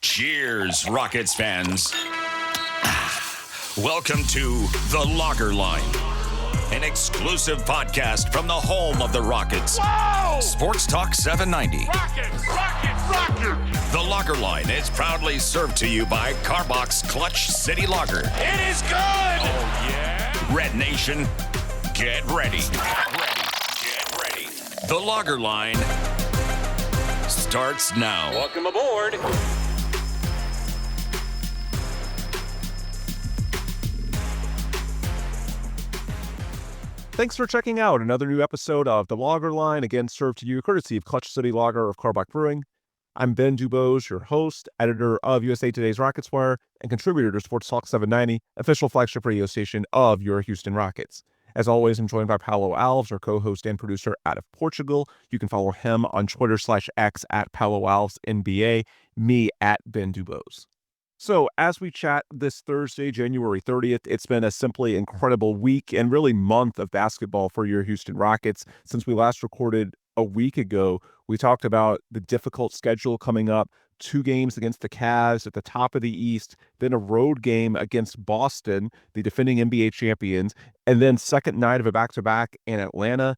Cheers, Rockets fans. Welcome to The Locker Line, an exclusive podcast from the home of the Rockets. Whoa! Sports Talk 790. Rockets! The Locker Line is proudly served to you by Carbox Clutch City Lager. It is good! Oh, yeah? Red Nation, get ready. Get ready. The Locker Line starts now. Welcome aboard. Thanks for checking out another new episode of The Lager Line, again served to you courtesy of Clutch City Lager of Carbach Brewing. I'm Ben Dubose, your host, editor of USA Today's Rockets Wire, and contributor to Sports Talk 790, official flagship radio station of your Houston Rockets. As always, I'm joined by Paulo Alves, our co-host and producer out of Portugal. You can follow him on Twitter/X at Paulo Alves NBA, me at Ben Dubose. So as we chat this Thursday, January 30th, it's been a simply incredible week and really month of basketball for your Houston Rockets. Since we last recorded a week ago, we talked about the difficult schedule coming up, 2 games against the Cavs at the top of the East, then a road game against Boston, the defending NBA champions, and then second night of a back-to-back in Atlanta.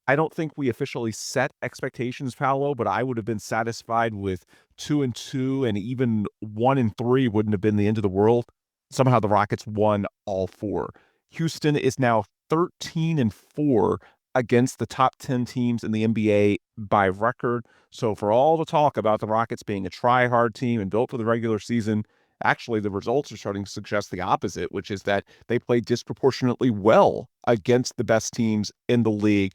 I don't think we officially set expectations, Paolo, but I would have been satisfied with 2-2, and even 1-3 wouldn't have been the end of the world. Somehow the Rockets won all 4. Houston is now 13-4 against the top 10 teams in the NBA by record. So for all the talk about the Rockets being a try-hard team and built for the regular season, actually the results are starting to suggest the opposite, which is that they play disproportionately well against the best teams in the league.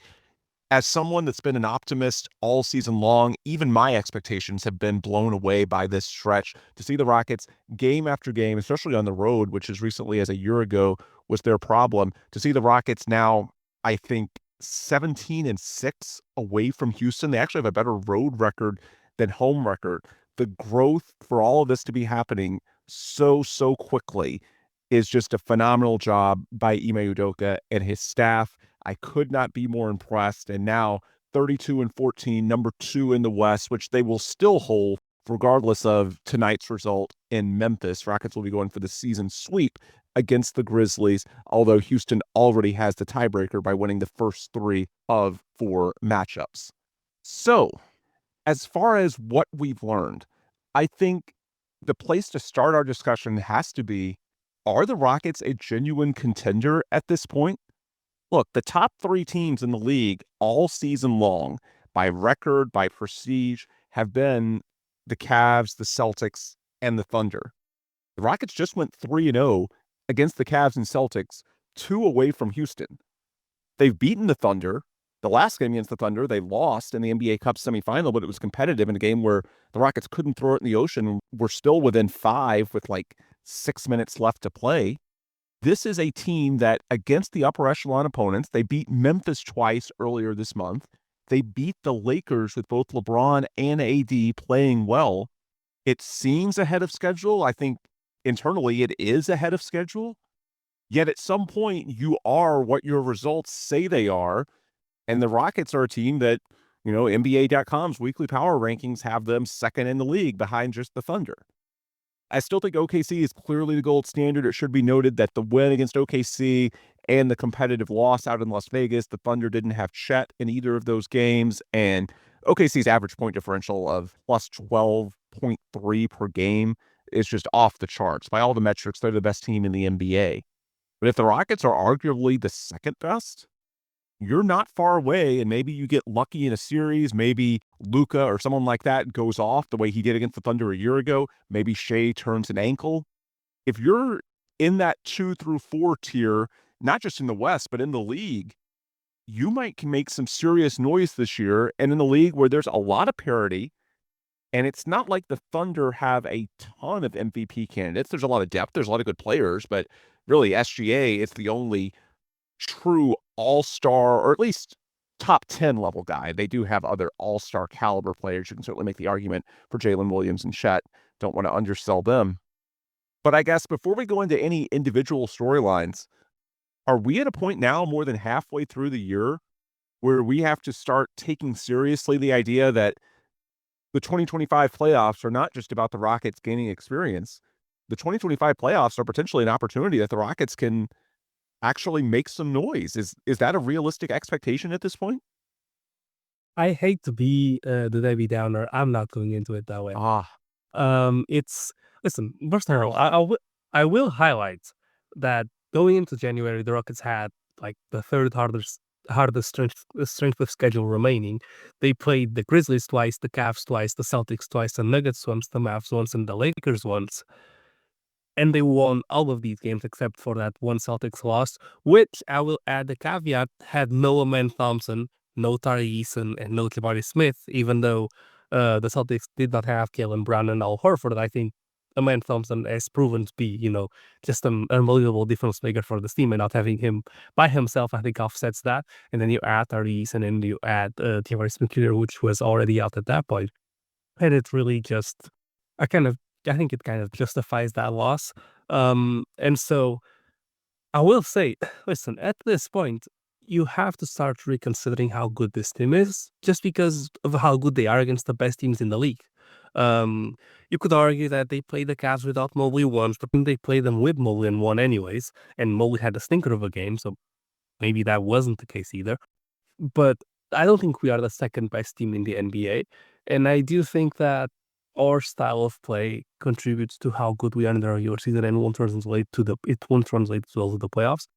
As someone that's been an optimist all season long, even my expectations have been blown away by this stretch. To see the Rockets game after game, especially on the road, which as recently as a year ago was their problem, to see the Rockets now, I think, 17-6 away from Houston. They actually have a better road record than home record. The growth for all of this to be happening so quickly is just a phenomenal job by Ime Udoka and his staff. I could not be more impressed. And now 32-14, number 2 in the West, which they will still hold regardless of tonight's result in Memphis. Rockets will be going for the season sweep against the Grizzlies, although Houston already has the tiebreaker by winning the first 3 of 4 matchups. So, as far as what we've learned, I think the place to start our discussion has to be, are the Rockets a genuine contender at this point? Look, the top 3 teams in the league all season long, by record, by prestige, have been the Cavs, the Celtics, and the Thunder. The Rockets just went 3-0 against the Cavs and Celtics, 2 away from Houston. They've beaten the Thunder. The last game against the Thunder, they lost in the NBA Cup semifinal, but it was competitive in a game where the Rockets couldn't throw it in the ocean. We're still within 5 with like 6 minutes left to play. This is a team that, against the upper echelon opponents, they beat Memphis twice earlier this month. They beat the Lakers with both LeBron and AD playing well. It seems ahead of schedule. I think internally it is ahead of schedule. Yet at some point, you are what your results say they are. And the Rockets are a team that, NBA.com's weekly power rankings have them second in the league behind just the Thunder. I still think OKC is clearly the gold standard. It should be noted that the win against OKC and the competitive loss out in Las Vegas, the Thunder didn't have Chet in either of those games, and OKC's average point differential of plus 12.3 per game is just off the charts. By all the metrics, they're the best team in the NBA. But if the Rockets are arguably the second best, you're not far away, and maybe you get lucky in a series. Maybe Luka or someone like that goes off the way he did against the Thunder a year ago. Maybe Shea turns an ankle. If you're in that 2 through 4 tier, not just in the West, but in the league, you might make some serious noise this year. And in the league where there's a lot of parity, and it's not like the Thunder have a ton of MVP candidates. There's a lot of depth. There's a lot of good players, but really SGA is the only true all-star, or at least top 10 level guy. They do have other all-star caliber players. You can certainly make the argument for Jalen Williams and Chet. Don't want to undersell them. But I guess before we go into any individual storylines, are we at a point now more than halfway through the year where we have to start taking seriously the idea that the 2025 playoffs are not just about the Rockets gaining experience. The 2025 playoffs are potentially an opportunity that the Rockets can actually make some noise. Is that a realistic expectation at this point? I hate to be the Debbie Downer. I'm not going into it that way. It's listen. First of all, I will highlight that going into January, the Rockets had like the third hardest strength of schedule remaining. They played the Grizzlies twice, the Cavs twice, the Celtics twice, the Nuggets once, the Mavs once, and the Lakers once. And they won all of these games except for that one Celtics loss, which I will add the caveat had no Amen Thompson, no Tari Eason, and no Jabari Smith, even though the Celtics did not have Kalen Brown and Al Horford. I think Amen Thompson has proven to be, just an unbelievable difference maker for this team, and not having him by himself, I think offsets that. And then you add Tari Eason and you add Jabari Smith Jr., which was already out at that point. And it really just, I think it kind of justifies that loss. And so I will say, listen, at this point, you have to start reconsidering how good this team is just because of how good they are against the best teams in the league. You could argue that they played the Cavs without Mobley once, but then they played them with Mobley and won anyways. And Mobley had a stinker of a game, so maybe that wasn't the case either. But I don't think we are the second best team in the NBA. And I do think that our style of play contributes to how good we are in the regular season and won't translate to well to the playoffs.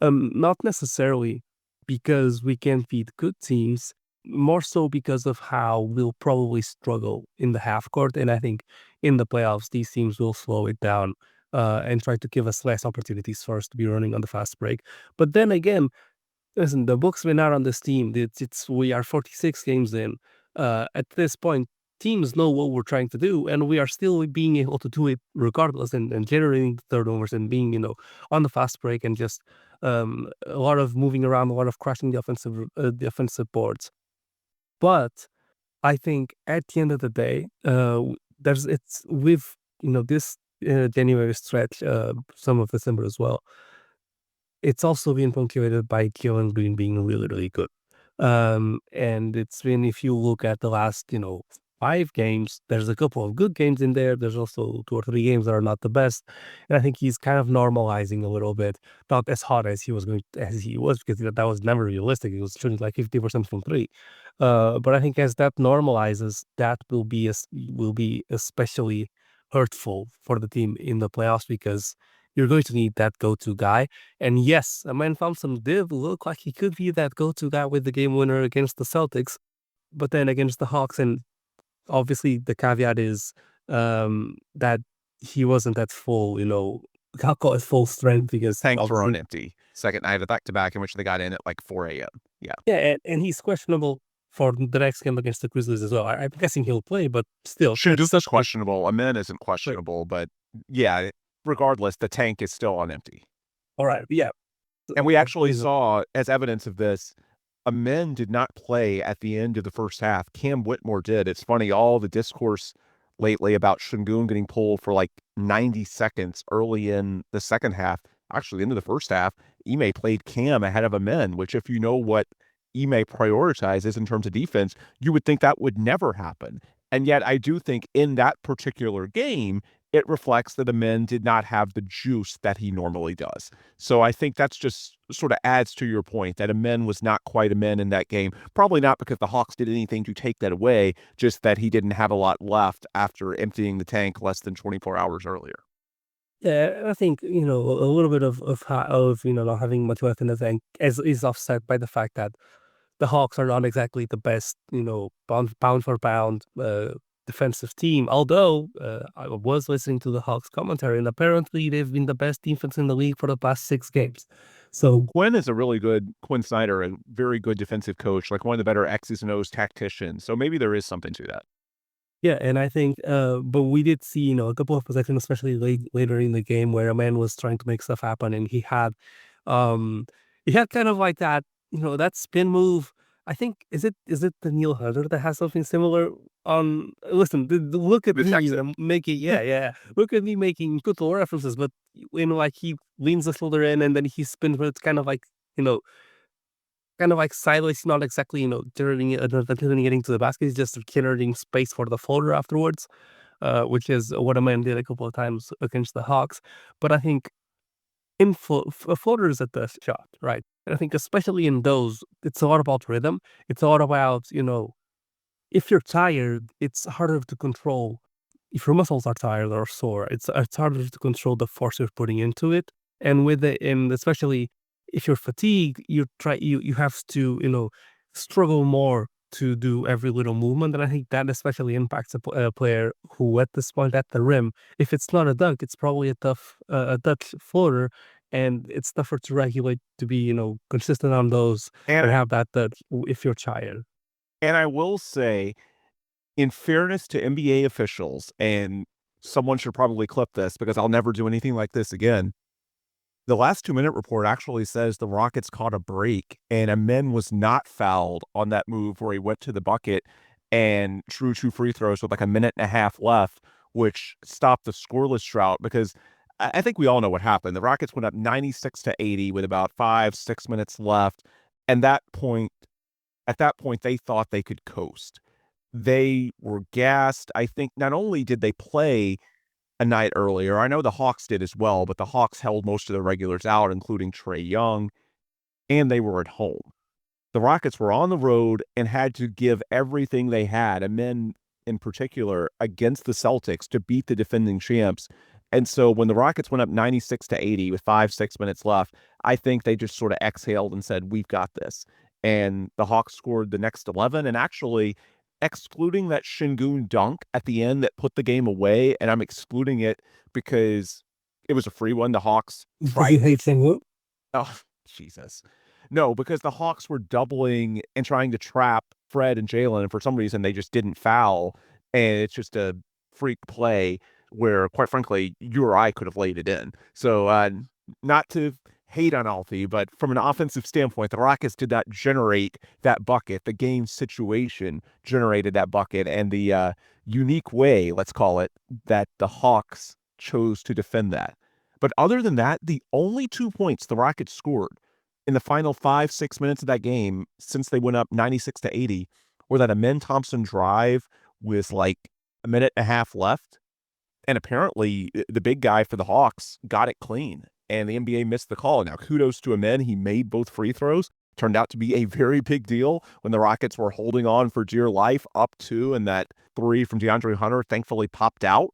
Not necessarily because we can beat good teams, more so because of how we'll probably struggle in the half court. And I think in the playoffs, these teams will slow it down and try to give us less opportunities for us to be running on the fast break. But then again, listen, the book's been out on this team. We are 46 games in. At this point, teams know what we're trying to do, and we are still being able to do it regardless, and generating turnovers and being, on the fast break and just a lot of moving around, a lot of crashing the offensive boards. But I think at the end of the day, this January stretch, some of December as well. It's also been punctuated by Jalen Green being really, really good. And it's been, if you look at the last, 5 games, there's a couple of good games in there. There's also 2 or 3 games that are not the best. And I think he's kind of normalizing a little bit, not as hot as he was because that was never realistic. He was shooting like 50% from 3. But I think as that normalizes, that will be especially hurtful for the team in the playoffs because you're going to need that go-to guy. And yes, Amen Thompson did look like he could be that go-to guy with the game winner against the Celtics, but then against the Hawks, and obviously the caveat is that he wasn't at full, I'll call it full strength because Tanks were on empty. Second night of back-to-back in which they got in at like 4 a.m. Yeah. Yeah, and he's questionable for the next game against the Grizzlies as well. I'm guessing he'll play, but still. Sure, this is questionable. Amen isn't questionable, but yeah, regardless, the tank is still on empty. All right, yeah. And we actually saw, as evidence of this, Amen did not play at the end of the first half. Cam Whitmore did. It's funny, all the discourse lately about Şengün getting pulled for like 90 seconds early in the second half. Actually, into the first half, Ime played Cam ahead of Amen, which if you know what Ime prioritizes in terms of defense, you would think that would never happen. And yet I do think in that particular game, it reflects that Amen did not have the juice that he normally does. So I think that's just sort of adds to your point that Amen was not quite Amen in that game. Probably not because the Hawks did anything to take that away, just that he didn't have a lot left after emptying the tank less than 24 hours earlier. Yeah, I think, a little bit of not having much left in the tank is offset by the fact that the Hawks are not exactly the best, pound for pound defensive team. Although I was listening to the Hawks commentary, and apparently they've been the best defense in the league for the past 6 games. So Quinn Snyder, a very good defensive coach, like one of the better X's and O's tacticians. So maybe there is something to that. yeah, and I think, but we did see, a couple of possessions, especially later in the game, where a man was trying to make stuff happen, and he had kind of like that, that spin move. I think is it the Neil Hunter that has something similar on? Listen, look at me making look at me making total references, but like he leans the shoulder in and then he spins, but it's kind of like kind of like sideways, not exactly, turning it into the basket. He's just generating space for the floater afterwards, which is what Amen did a couple of times against the Hawks. But I think a floater is at the shot, right? And I think especially in those, it's a lot about rhythm. It's a lot about, if you're tired, it's harder to control. If your muscles are tired or sore, it's harder to control the force you're putting into it. And and especially if you're fatigued, you have to, struggle more to do every little movement. And I think that especially impacts a player who at this point at the rim, if it's not a dunk, it's probably a Dutch floater, and it's tougher to regulate to be, consistent on those and have that if you're tired. And I will say, in fairness to NBA officials, and someone should probably clip this because I'll never do anything like this again. The last 2-minute report actually says the Rockets caught a break and Amen was not fouled on that move where he went to the bucket and drew 2 free throws with like a minute and a half left, which stopped the scoreless drought because I think we all know what happened. The Rockets went up 96-80 with about 5-6 minutes left. And at that point, they thought they could coast. They were gassed. I think not only did they play a night earlier, I know the Hawks did as well, but the Hawks held most of the regulars out, including Trae Young, and they were at home. The Rockets were on the road and had to give everything they had, and men in particular, against the Celtics to beat the defending champs. And so when the Rockets went up 96-80 with 5-6 minutes left, I think they just sort of exhaled and said, we've got this. And the Hawks scored the next 11, and actually excluding that Şengün dunk at the end that put the game away, and I'm excluding it because it was a free one. The Hawks... You hate Şengün? Oh, Jesus. No, because the Hawks were doubling and trying to trap Fred and Jalen, and for some reason they just didn't foul, and it's just a freak play where, quite frankly, you or I could have laid it in. So, not to hate on Alfie, but from an offensive standpoint, the Rockets did not generate that bucket. The game situation generated that bucket, and the unique way, let's call it, that the Hawks chose to defend that. But other than that, the only 2 points the Rockets scored in the final 5-6 minutes of that game, since they went up 96-80, were that Amen Thompson drive with like a minute and a half left. And apparently the big guy for the Hawks got it clean, and the NBA missed the call. Now, kudos to Amen. He made both free throws. Turned out to be a very big deal when the Rockets were holding on for dear life up 2, and that 3 from DeAndre Hunter thankfully popped out.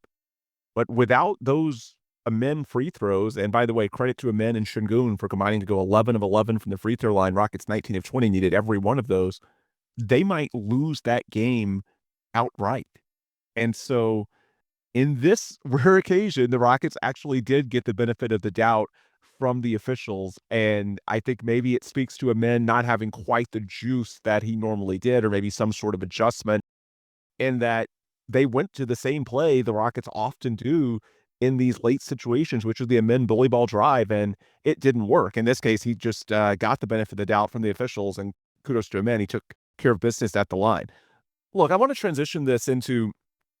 But without those Amen free throws, and by the way, credit to Amen and Şengün for combining to go 11 of 11 from the free throw line. Rockets 19 of 20 needed every one of those. They might lose that game outright. And so in this rare occasion, the Rockets actually did get the benefit of the doubt from the officials. And I think maybe it speaks to Amen not having quite the juice that he normally did, or maybe some sort of adjustment, in that they went to the same play the Rockets often do in these late situations, which is the Amen bully ball drive, and it didn't work. In this case, he just got the benefit of the doubt from the officials, and kudos to Amen. He took care of business at the line. Look, I want to transition this into,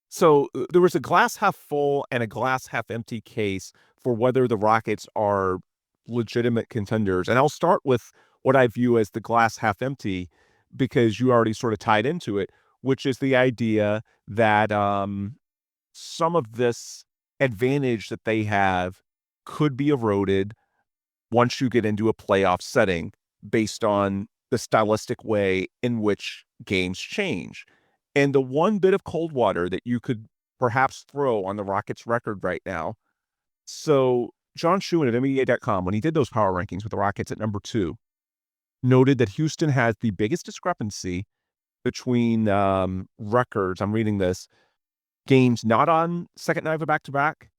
so there was a glass half full and a glass half empty case for whether the Rockets are legitimate contenders. And I'll start with what I view as the glass half empty, because you already sort of tied into it, which is the idea that some of this advantage that they have could be eroded once you get into a playoff setting based on the stylistic way in which games change. And the one bit of cold water that you could perhaps throw on the Rockets record right now. So John Schuin at NBA.com, when he did those power rankings with the Rockets at number 2, noted that Houston has the biggest discrepancy between records. I'm reading this. Games not on second night of a back-to-back,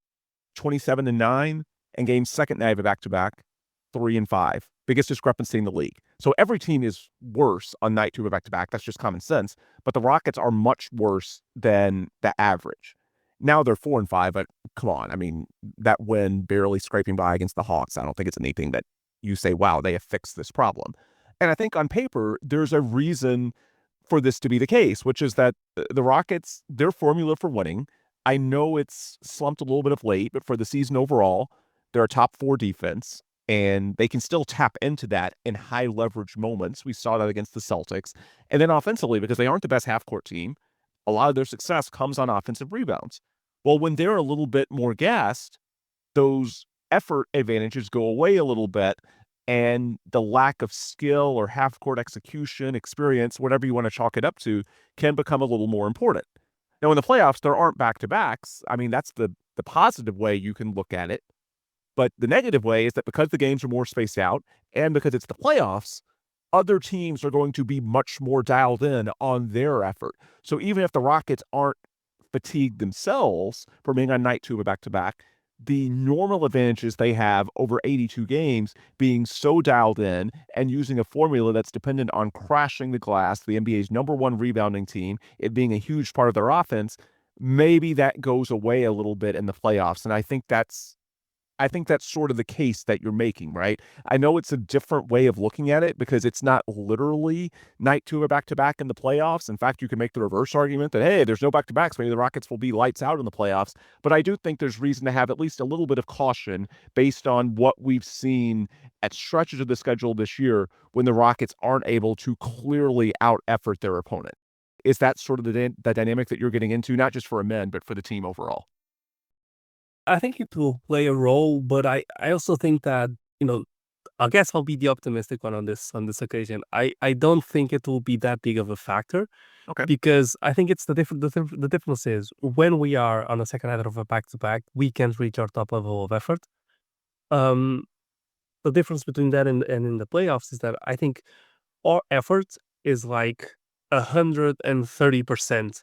27-9, and games second night of a back-to-back, 3-5. Biggest discrepancy in the league. So every team is worse on night 2 of a back-to-back. That's just common sense. But the Rockets are much worse than the average. Now they're 4-5, but come on. I mean, that win barely scraping by against the Hawks, I don't think it's anything that you say, wow, they have fixed this problem. And I think on paper, there's a reason for this to be the case, which is that the Rockets, their formula for winning, I know it's slumped a little bit of late, but for the season overall, they're a top 4 defense. and they can still tap into that in high leverage moments. We saw that against the Celtics. And then offensively, because they aren't the best half court team, a lot of their success comes on offensive rebounds. Well, when they're a little bit more gassed, those effort advantages go away a little bit, and the lack of skill or half court execution, experience, whatever you want to chalk it up to, can become a little more important. Now, in the playoffs, there aren't back-to-backs. I mean, that's the positive way you can look at it. But the negative way is that because the games are more spaced out and because it's the playoffs, other teams are going to be much more dialed in on their effort. So even if the Rockets aren't fatigued themselves for being on night 2 of a back-to-back, the normal advantages they have over 82 games being so dialed in and using a formula that's dependent on crashing the glass, the NBA's #1 rebounding team, it being a huge part of their offense, maybe that goes away a little bit in the playoffs. And I think that's sort of the case that you're making, right? I know it's a different way of looking at it because it's not literally night 2 or back-to-back in the playoffs. In fact, you can make the reverse argument that, hey, there's no back-to-backs. Maybe the Rockets will be lights out in the playoffs. But I do think there's reason to have at least a little bit of caution based on what we've seen at stretches of the schedule this year when the Rockets aren't able to clearly out-effort their opponent. Is that sort of the dynamic that you're getting into, not just for Amen, but for the team overall? I think it will play a role, but I also think that, I guess I'll be the optimistic one on this occasion. I don't think it will be that big of a factor Okay. because I think it's the difference is when we are on the second half of a back-to-back, we can't reach our top level of effort. Um, the difference between that and in the playoffs is that I think our effort is like 130%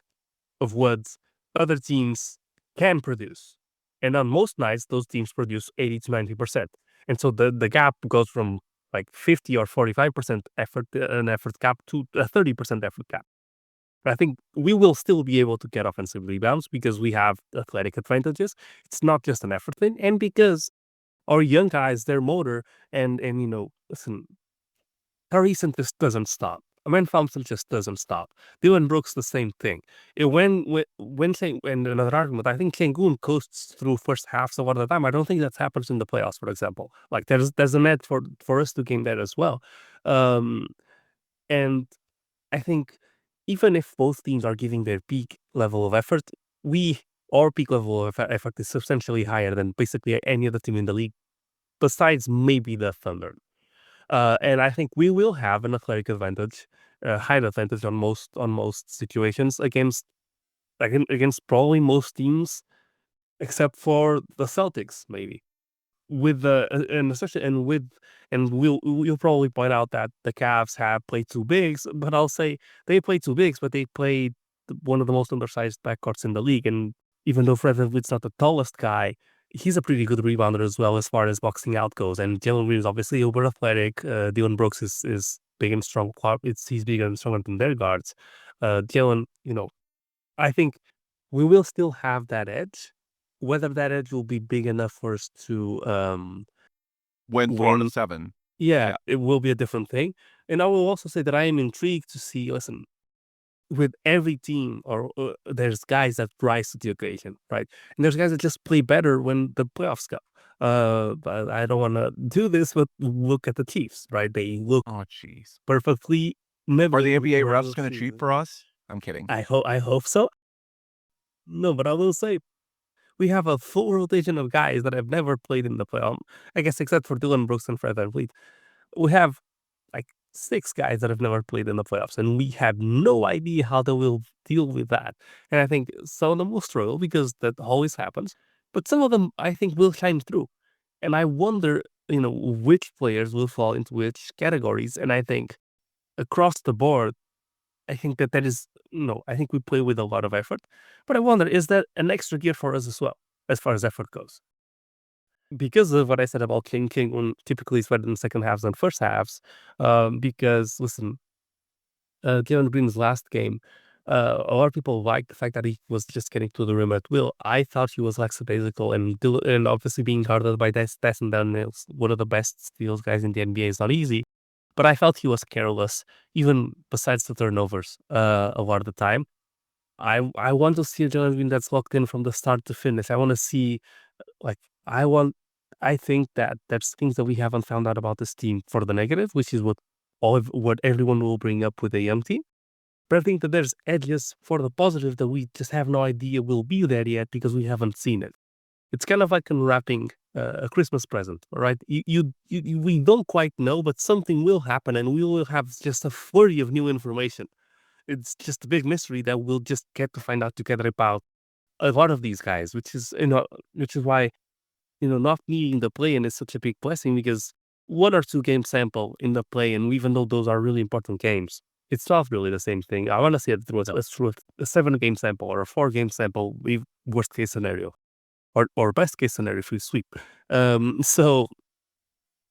of what other teams can produce. And on most nights, those teams produce 80 to 90%. And so the gap goes from like 50 or 45% effort, an effort gap to a 30% effort gap. I think we will still be able to get offensive rebounds because we have athletic advantages. It's not just an effort thing. And because our young guys, their motor and listen, Harrison just doesn't stop. Amen Thompson just doesn't stop. Dylan Brooks, the same thing. And another argument, I think Cancun coasts through first halves a lot of the time. I don't think that happens in the playoffs, for example. Like there's a net for us to gain that as well. And I think even if both teams are giving their peak level of effort, our peak level of effort is substantially higher than basically any other team in the league, besides maybe the Thunder. And I think we will have an athletic advantage, height advantage on most situations against probably most teams, except for the Celtics, maybe. With the and especially and with and you'll probably point out that the Cavs have played two bigs, but I'll say they played two bigs, but they played one of the most undersized backcourts in the league. And even though Fred VanVleet's not the tallest guy, he's a pretty good rebounder as well as far as boxing out goes. And Jalen Green is obviously uber athletic. Dylan Brooks is big and strong. He's bigger and stronger than their guards. Jalen, I think we will still have that edge. Whether that edge will be big enough for us to Win 4-7. Yeah, it will be a different thing. And I will also say that I am intrigued to see, listen, with every team, or there's guys that rise to the occasion, right? And there's guys that just play better when the playoffs come. But I don't want to do this, but look at the Chiefs, right? They look perfectly. Are the NBA refs going to cheat for us? I'm kidding. I hope so. No, but I will say we have a full rotation of guys that have never played in the playoff. I guess except for Dylan Brooks and Fred VanVleet. We have like 6 guys that have never played in the playoffs, and we have no idea how they will deal with that. And I think some of them will struggle because that always happens, but some of them I think will shine through. And I wonder, which players will fall into which categories. And I think across the board, I think that is, I think we play with a lot of effort. But I wonder, is that an extra gear for us as well, as far as effort goes? Because of what I said about King typically is better in second halves than first halves. Because, listen, Jalen Green's last game, a lot of people liked the fact that he was just getting to the rim at will. I thought he was lackadaisical and obviously being guarded by Dyson Daniels, one of the best steals guys in the NBA, is not easy. But I felt he was careless, even besides the turnovers, a lot of the time. I want to see a Jalen Green that's locked in from the start to finish. I want to see, like, I I think that there's things that we haven't found out about this team for the negative, which is what everyone will bring up with a young team. But I think that there's edges for the positive that we just have no idea will be there yet because we haven't seen it. It's kind of like unwrapping a Christmas present, right? We don't quite know, but something will happen and we will have just a flurry of new information. It's just a big mystery that we'll just get to find out together about a lot of these guys, which is why, not needing the play-in is such a big blessing because 1 or 2 game sample in the play-in, even though those are really important games, it's not really the same thing. I want to see it through a 7-game sample or a 4-game sample, worst case scenario, or best case scenario if we sweep. So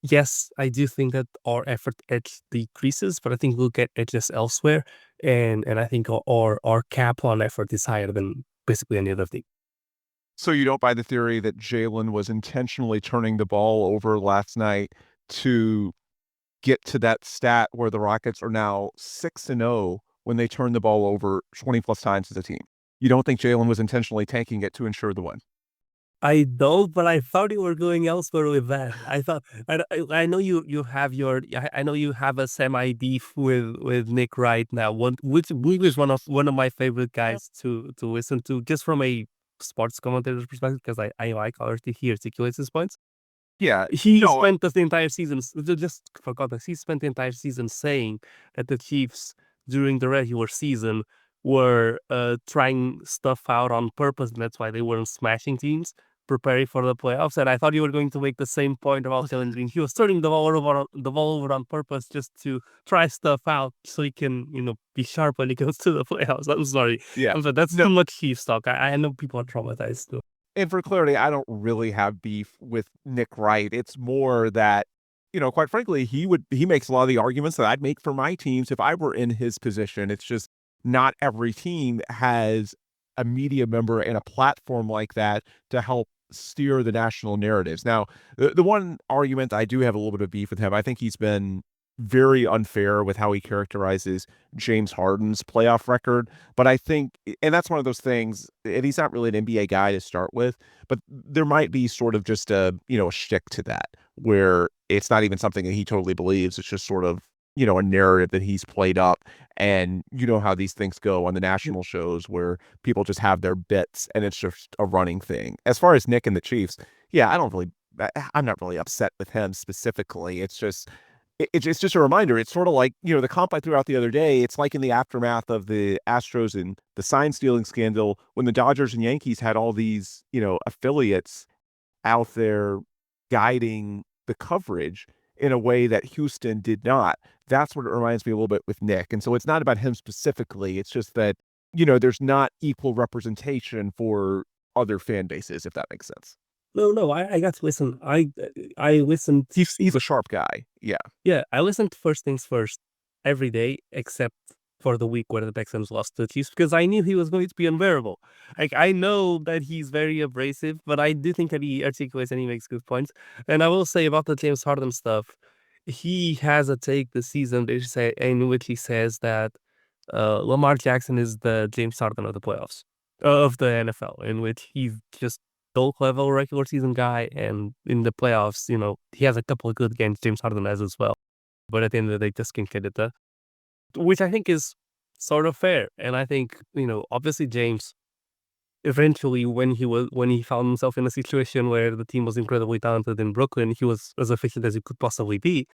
yes, I do think that our effort edge decreases, but I think we'll get edges elsewhere, and I think our cap on effort is higher than basically any other thing. So you don't buy the theory that Jalen was intentionally turning the ball over last night to get to that stat where the Rockets are now 6-0 when they turn the ball over 20+ times as a team? You don't think Jalen was intentionally tanking it to ensure the win? I don't, but I thought you were going elsewhere with that. I thought I know you have I know you have a semi beef with Nick right now. Which is one of my favorite guys to listen to, just from a sports commentator's perspective, because I like how he articulates his points. Yeah, He spent the entire season, just forgot that he spent the entire season saying that the Chiefs during the regular season were trying stuff out on purpose, and that's why they weren't smashing teams, preparing for the playoffs. And I thought you were going to make the same point about Jalen Green. He was turning the ball over on purpose just to try stuff out so he can, be sharp when he goes to the playoffs. I'm sorry. Yeah. That's too much Chiefs talk. I know people are traumatized too. And for clarity, I don't really have beef with Nick Wright. It's more that, quite frankly, he makes a lot of the arguments that I'd make for my teams if I were in his position. It's just not every team has a media member and a platform like that to help steer the national narratives. Now, the one argument I do have a little bit of beef with him, I think he's been very unfair with how he characterizes James Harden's playoff record. But I think, and that's one of those things, and he's not really an NBA guy to start with, but there might be sort of just a shtick to that, where it's not even something that he totally believes. It's just sort of, a narrative that he's played up. And you know how these things go on the national shows where people just have their bits and it's just a running thing. As far as Nick and the Chiefs, yeah, I'm not really upset with him specifically. It's just a reminder. It's sort of like, the comp I threw out the other day. It's like in the aftermath of the Astros and the sign stealing scandal, when the Dodgers and Yankees had all these, affiliates out there guiding the coverage in a way that Houston did not. That's what it reminds me a little bit with Nick. And so it's not about him specifically. It's just that, there's not equal representation for other fan bases, if that makes sense. No, I got to listen. I listened. He's a sharp guy. Yeah. Yeah, I listened to First Things First every day, except for the week where the Texans lost to the Chiefs, because I knew he was going to be unbearable. Like, I know that he's very abrasive, but I do think that he articulates and he makes good points. And I will say about the James Harden stuff, he has a take this season in which he says that Lamar Jackson is the James Harden of the playoffs, of the NFL, in which he's just level regular season guy, and in the playoffs, he has a couple of good games. James Harden has as well, but at the end of the day, just can't get it done, which I think is sort of fair. And I think, obviously James, eventually, when he found himself in a situation where the team was incredibly talented in Brooklyn, he was as efficient as he could possibly be.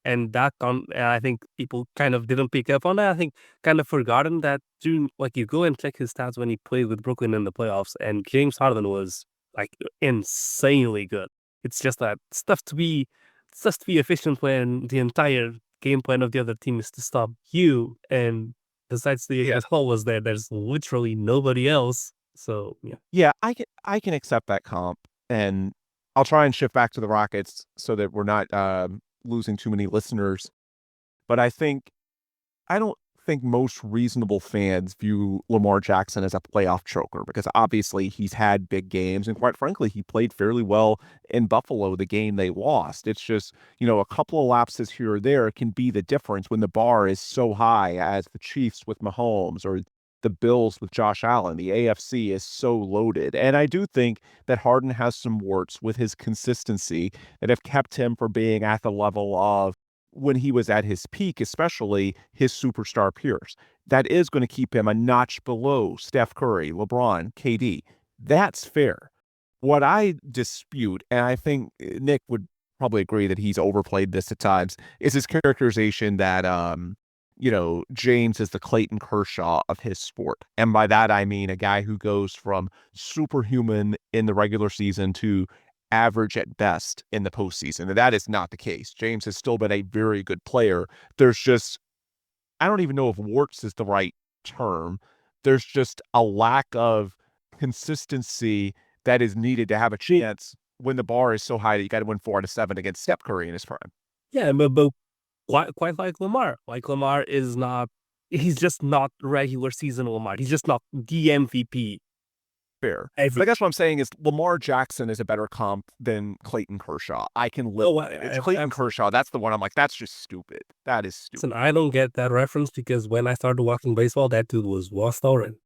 And I think people kind of didn't pick up on that. I think kind of forgotten that you go and check his stats when he played with Brooklyn in the playoffs, and James Harden was like insanely good. It's just that stuff to be efficient when the entire game plan of the other team is to stop you, and besides the hole was there, there's literally nobody else. So yeah, I can accept that comp, and I'll try and shift back to the Rockets so that we're not losing too many listeners. But I don't think most reasonable fans view Lamar Jackson as a playoff choker, because obviously he's had big games, and quite frankly, he played fairly well in Buffalo, the game they lost. It's just, a couple of lapses here or there can be the difference when the bar is so high as the Chiefs with Mahomes, or the Bills with Josh Allen. The AFC is so loaded. And I do think that Harden has some warts with his consistency that have kept him from being at the level of when he was at his peak, especially his superstar peers. That is going to keep him a notch below Steph Curry, LeBron, KD. That's fair. What I dispute, and I think Nick would probably agree that he's overplayed this at times, is his characterization that, James is the Clayton Kershaw of his sport. And by that, I mean a guy who goes from superhuman in the regular season to average at best in the postseason. And that is not the case. James has still been a very good player. There's just, I don't even know if warts is the right term. There's just a lack of consistency that is needed to have a chance when the bar is so high that you got to win 4 out of 7 against Steph Curry in his prime. Yeah, but quite like Lamar. Like Lamar is not, he's just not regular season Lamar. He's just not the MVP. Fair. But I guess what I'm saying is Lamar Jackson is a better comp than Clayton Kershaw. I can live with it. It's Clayton Kershaw. That's the one I'm like, that's just stupid. That is stupid. Listen, I don't get that reference because when I started watching baseball, that dude was stolen.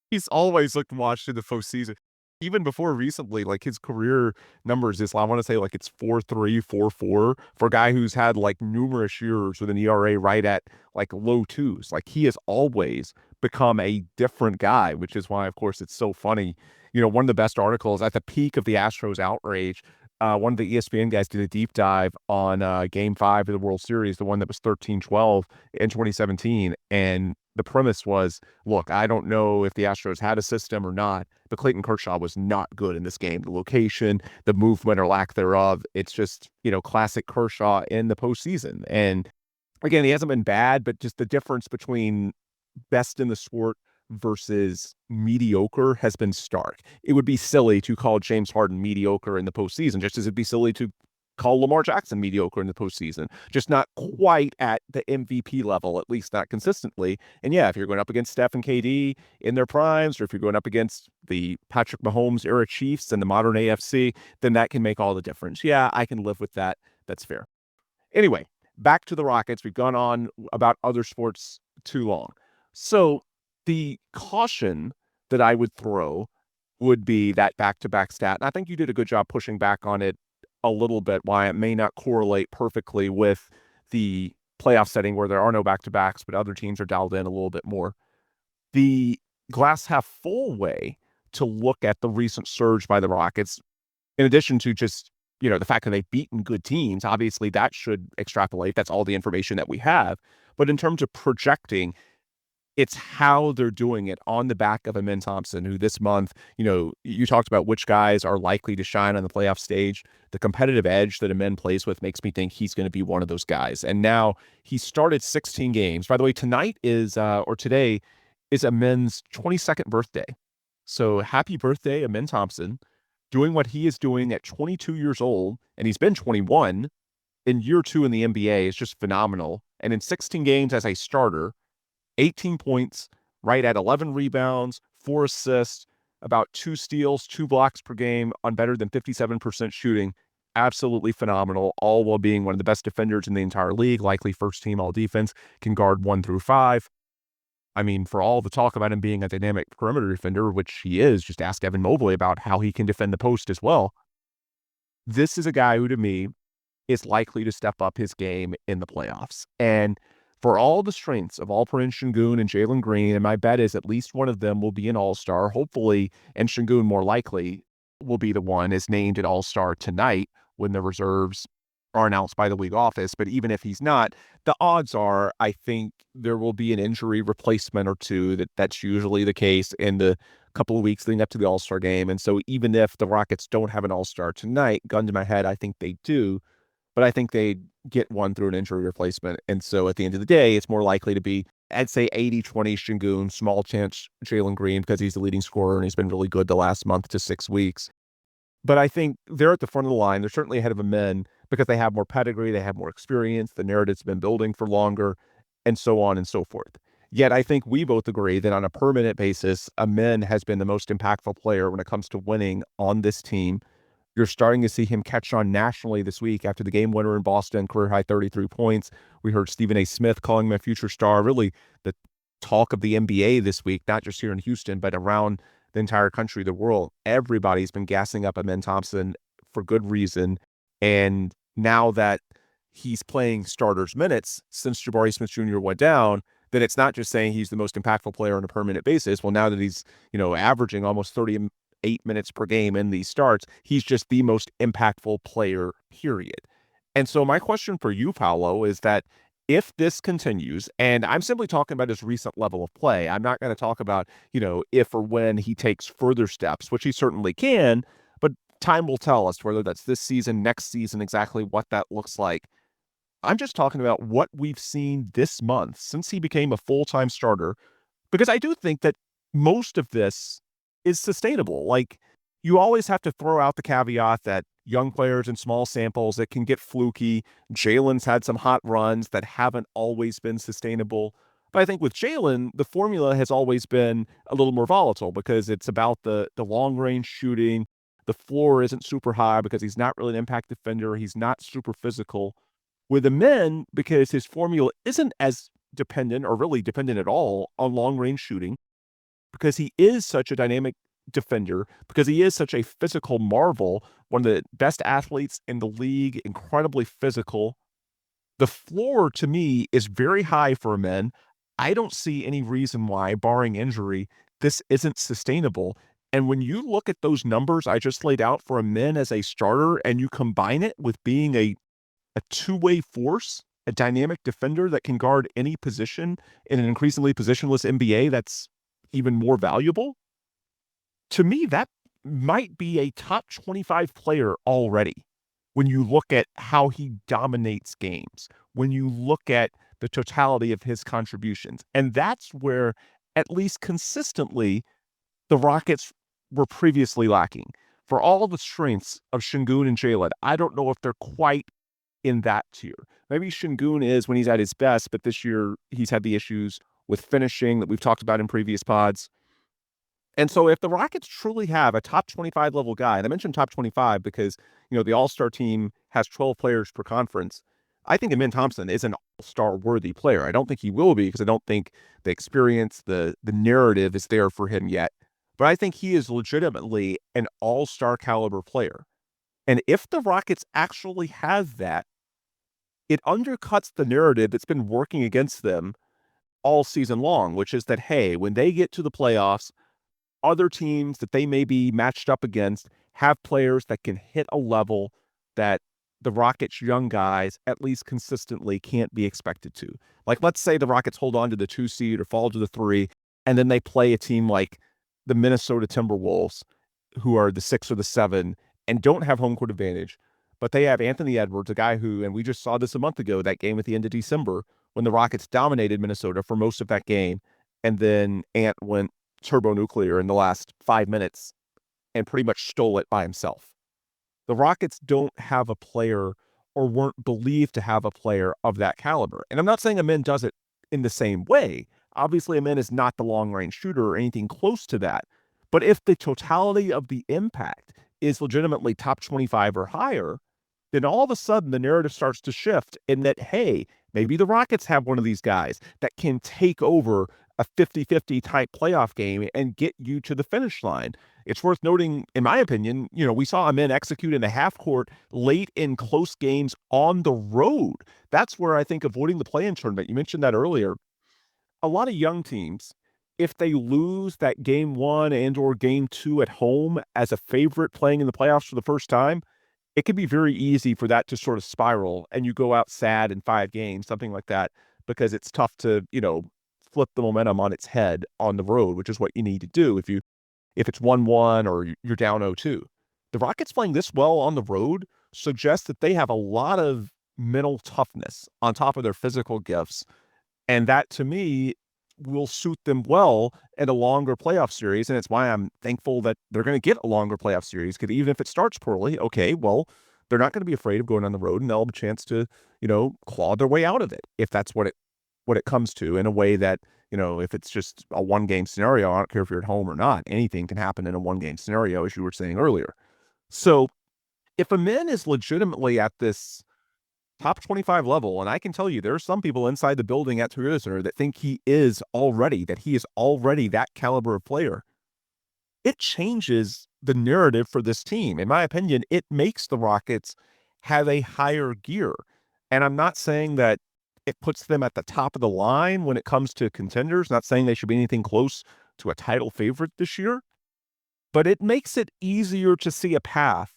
He's always looked watched in the postseason. Even before recently, like his career numbers is, I want to say like it's 4.3, 4.4 for a guy who's had like numerous years with an ERA right at like low twos. Like he has always become a different guy, which is why, of course, it's so funny. One of the best articles at the peak of the Astros outrage, one of the ESPN guys did a deep dive on Game 5 of the World Series, the one that was 13-12 in 2017. And the premise was, look, I don't know if the Astros had a system or not, but Clayton Kershaw was not good in this game. The location, the movement or lack thereof, it's just, classic Kershaw in the postseason. And again, he hasn't been bad, but just the difference between best in the sport versus mediocre has been stark. It would be silly to call James Harden mediocre in the postseason, just as it'd be silly to call Lamar Jackson mediocre in the postseason. Just not quite at the MVP level, at least not consistently. And yeah, if you're going up against Steph and KD in their primes, or if you're going up against the Patrick Mahomes era Chiefs and the modern AFC, then that can make all the difference. Yeah, I can live with that. That's fair. Anyway, back to the Rockets. We've gone on about other sports too long. So the caution that I would throw would be that back-to-back stat. And I think you did a good job pushing back on it a little bit, why it may not correlate perfectly with the playoff setting where there are no back-to-backs, but other teams are dialed in a little bit more. The glass half full way to look at the recent surge by the Rockets, in addition to just, the fact that they've beaten good teams, obviously that should extrapolate. That's all the information that we have. But in terms of projecting, it's how they're doing it on the back of Amen Thompson, who this month, you talked about which guys are likely to shine on the playoff stage. The competitive edge that Amen plays with makes me think he's going to be one of those guys. And now he started 16 games. By the way, today is Amen's 22nd birthday. So happy birthday, Amen Thompson, doing what he is doing at 22 years old. And he's been 21 in year 2 in the NBA is just phenomenal. And in 16 games as a starter, 18 points, right at 11 rebounds, 4 assists, about 2 steals, 2 blocks per game on better than 57% shooting. Absolutely phenomenal, all while being one of the best defenders in the entire league, likely first team all defense, can guard 1 through 5. I mean, for all the talk about him being a dynamic perimeter defender, which he is, just ask Evan Mobley about how he can defend the post as well. This is a guy who, to me, is likely to step up his game in the playoffs. And for all the strengths of Alperen Sengun and Jalen Green, and my bet is at least one of them will be an all-star, hopefully, and Sengun more likely will be the one is named an all-star tonight when the reserves are announced by the league office. But even if he's not, the odds are I think there will be an injury replacement or two. That's usually the case in the couple of weeks leading up to the all-star game. And so even if the Rockets don't have an all-star tonight, gun to my head, I think they do. But I think they get one through an injury replacement. And so at the end of the day, it's more likely to be, I'd say 80-20 Sengun, small chance Jalen Green because he's the leading scorer and he's been really good the last month to 6 weeks. But I think they're at the front of the line. They're certainly ahead of Amen because they have more pedigree, they have more experience, the narrative's been building for longer, and so on and so forth. Yet I think we both agree that on a per-minute basis, Amen has been the most impactful player when it comes to winning on this team. You're starting to see him catch on nationally this week after the game winner in Boston, career high 33 points. We heard Stephen A. Smith calling him a future star. Really, the talk of the NBA this week, not just here in Houston, but around the entire country, the world. Everybody's been gassing up Amen Thompson for good reason. And now that he's playing starters minutes since Jabari Smith Jr. went down, then it's not just saying he's the most impactful player on a permanent basis. Well, now that he's, averaging almost 38 minutes per game in these starts, he's just the most impactful player, period. And so my question for you, Paolo, is that if this continues, and I'm simply talking about his recent level of play, I'm not going to talk about, if or when he takes further steps, which he certainly can, but time will tell us whether that's this season, next season, exactly what that looks like. I'm just talking about what we've seen this month since he became a full-time starter, because I do think that most of this is sustainable. Like, you always have to throw out the caveat that young players in small samples, it can get fluky. Jalen's had some hot runs that haven't always been sustainable. But I think with Jalen, the formula has always been a little more volatile because it's about the long-range shooting. The floor isn't super high because he's not really an impact defender. He's not super physical. With Amen, because his formula isn't as dependent or really dependent at all on long-range shooting, because he is such a dynamic defender, because he is such a physical marvel, one of the best athletes in the league, incredibly physical. The floor, to me, is very high for Amen. I don't see any reason why, barring injury, this isn't sustainable. And when you look at those numbers I just laid out for Amen as a starter, and you combine it with being a two-way force, a dynamic defender that can guard any position in an increasingly positionless NBA that's even more valuable, to me, that might be a top 25 player already. When you look at how he dominates games, when you look at the totality of his contributions. And that's where, at least consistently, the Rockets were previously lacking. For all of the strengths of Şengün and Jalen, I don't know if they're quite in that tier. Maybe Şengün is when he's at his best, but this year he's had the issues with finishing that we've talked about in previous pods. And so if the Rockets truly have a top 25 level guy, and I mentioned top 25 because, the All-Star team has 12 players per conference, I think Amen Thompson is an All-Star worthy player. I don't think he will be because I don't think the experience, the narrative is there for him yet. But I think he is legitimately an All-Star caliber player. And if the Rockets actually have that, it undercuts the narrative that's been working against them all season long, which is that, hey, when they get to the playoffs, other teams that they may be matched up against have players that can hit a level that the Rockets' young guys, at least consistently, can't be expected to. Like, let's say the Rockets hold on to the 2 seed or fall to the 3, and then they play a team like the Minnesota Timberwolves, who are the 6 or the 7, and don't have home court advantage. But they have Anthony Edwards, a guy who, and we just saw this a month ago, that game at the end of December, when the Rockets dominated Minnesota for most of that game, and then Ant went turbonuclear in the last 5 minutes and pretty much stole it by himself. The Rockets don't have a player, or weren't believed to have a player of that caliber. And I'm not saying Amen does it in the same way. Obviously, Amen is not the long-range shooter or anything close to that. But if the totality of the impact is legitimately top 25 or higher, then all of a sudden the narrative starts to shift in that, hey, maybe the Rockets have one of these guys that can take over a 50-50 type playoff game and get you to the finish line. It's worth noting, in my opinion, we saw Amen execute in the half court late in close games on the road. That's where I think avoiding the play-in tournament, you mentioned that earlier, a lot of young teams, if they lose that game 1 and or game 2 at home as a favorite playing in the playoffs for the first time, it can be very easy for that to sort of spiral and you go out sad in 5 games, something like that, because it's tough to, flip the momentum on its head on the road, which is what you need to do if it's 1-1 or you're down 0-2. The Rockets playing this well on the road suggests that they have a lot of mental toughness on top of their physical gifts. And that, to me, will suit them well in a longer playoff series. And it's why I'm thankful that they're going to get a longer playoff series, because even if it starts poorly, okay, well, they're not going to be afraid of going on the road and they'll have a chance to, claw their way out of it if that's what it comes to, in a way that, if it's just a 1-game scenario, I don't care if you're at home or not, anything can happen in a 1-game scenario, as you were saying earlier. So if Amen is legitimately at this top 25 level. And I can tell you, there are some people inside the building at Toyota Center that think he is already that caliber of player. It changes the narrative for this team. In my opinion, it makes the Rockets have a higher gear. And I'm not saying that it puts them at the top of the line when it comes to contenders, not saying they should be anything close to a title favorite this year, but it makes it easier to see a path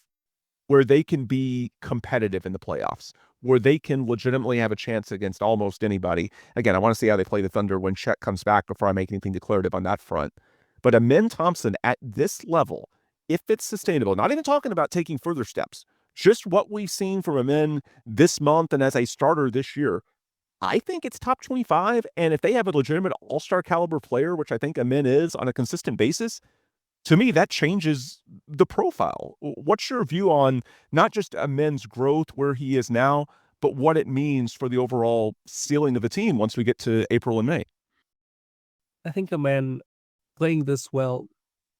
where they can be competitive in the playoffs, where they can legitimately have a chance against almost anybody. Again, I want to see how they play the Thunder when Chet comes back before I make anything declarative on that front. But Amen Thompson at this level, if it's sustainable, not even talking about taking further steps, just what we've seen from Amen this month and as a starter this year, I think it's top 25. And if they have a legitimate all-star caliber player, which I think Amen is on a consistent basis, to me, that changes the profile. What's your view on not just Amen's growth where he is now, but what it means for the overall ceiling of the team once we get to April and May? I think Amen playing this well,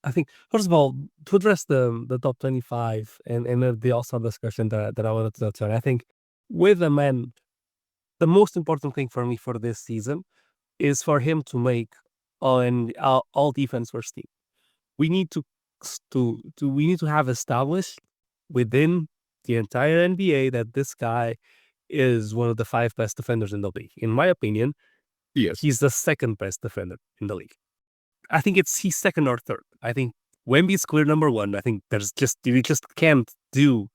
I think, first of all, to address the top 25 and the All-Star discussion that I wanted to touch on, I think with Amen, the most important thing for me for this season is for him to make all defense first team. We need to have established within the entire NBA that this guy is one of the 5 best defenders in the league. In my opinion, he's the second best defender in the league. I think he's second or third. I think Wemby's clear number 1. I think you just can't do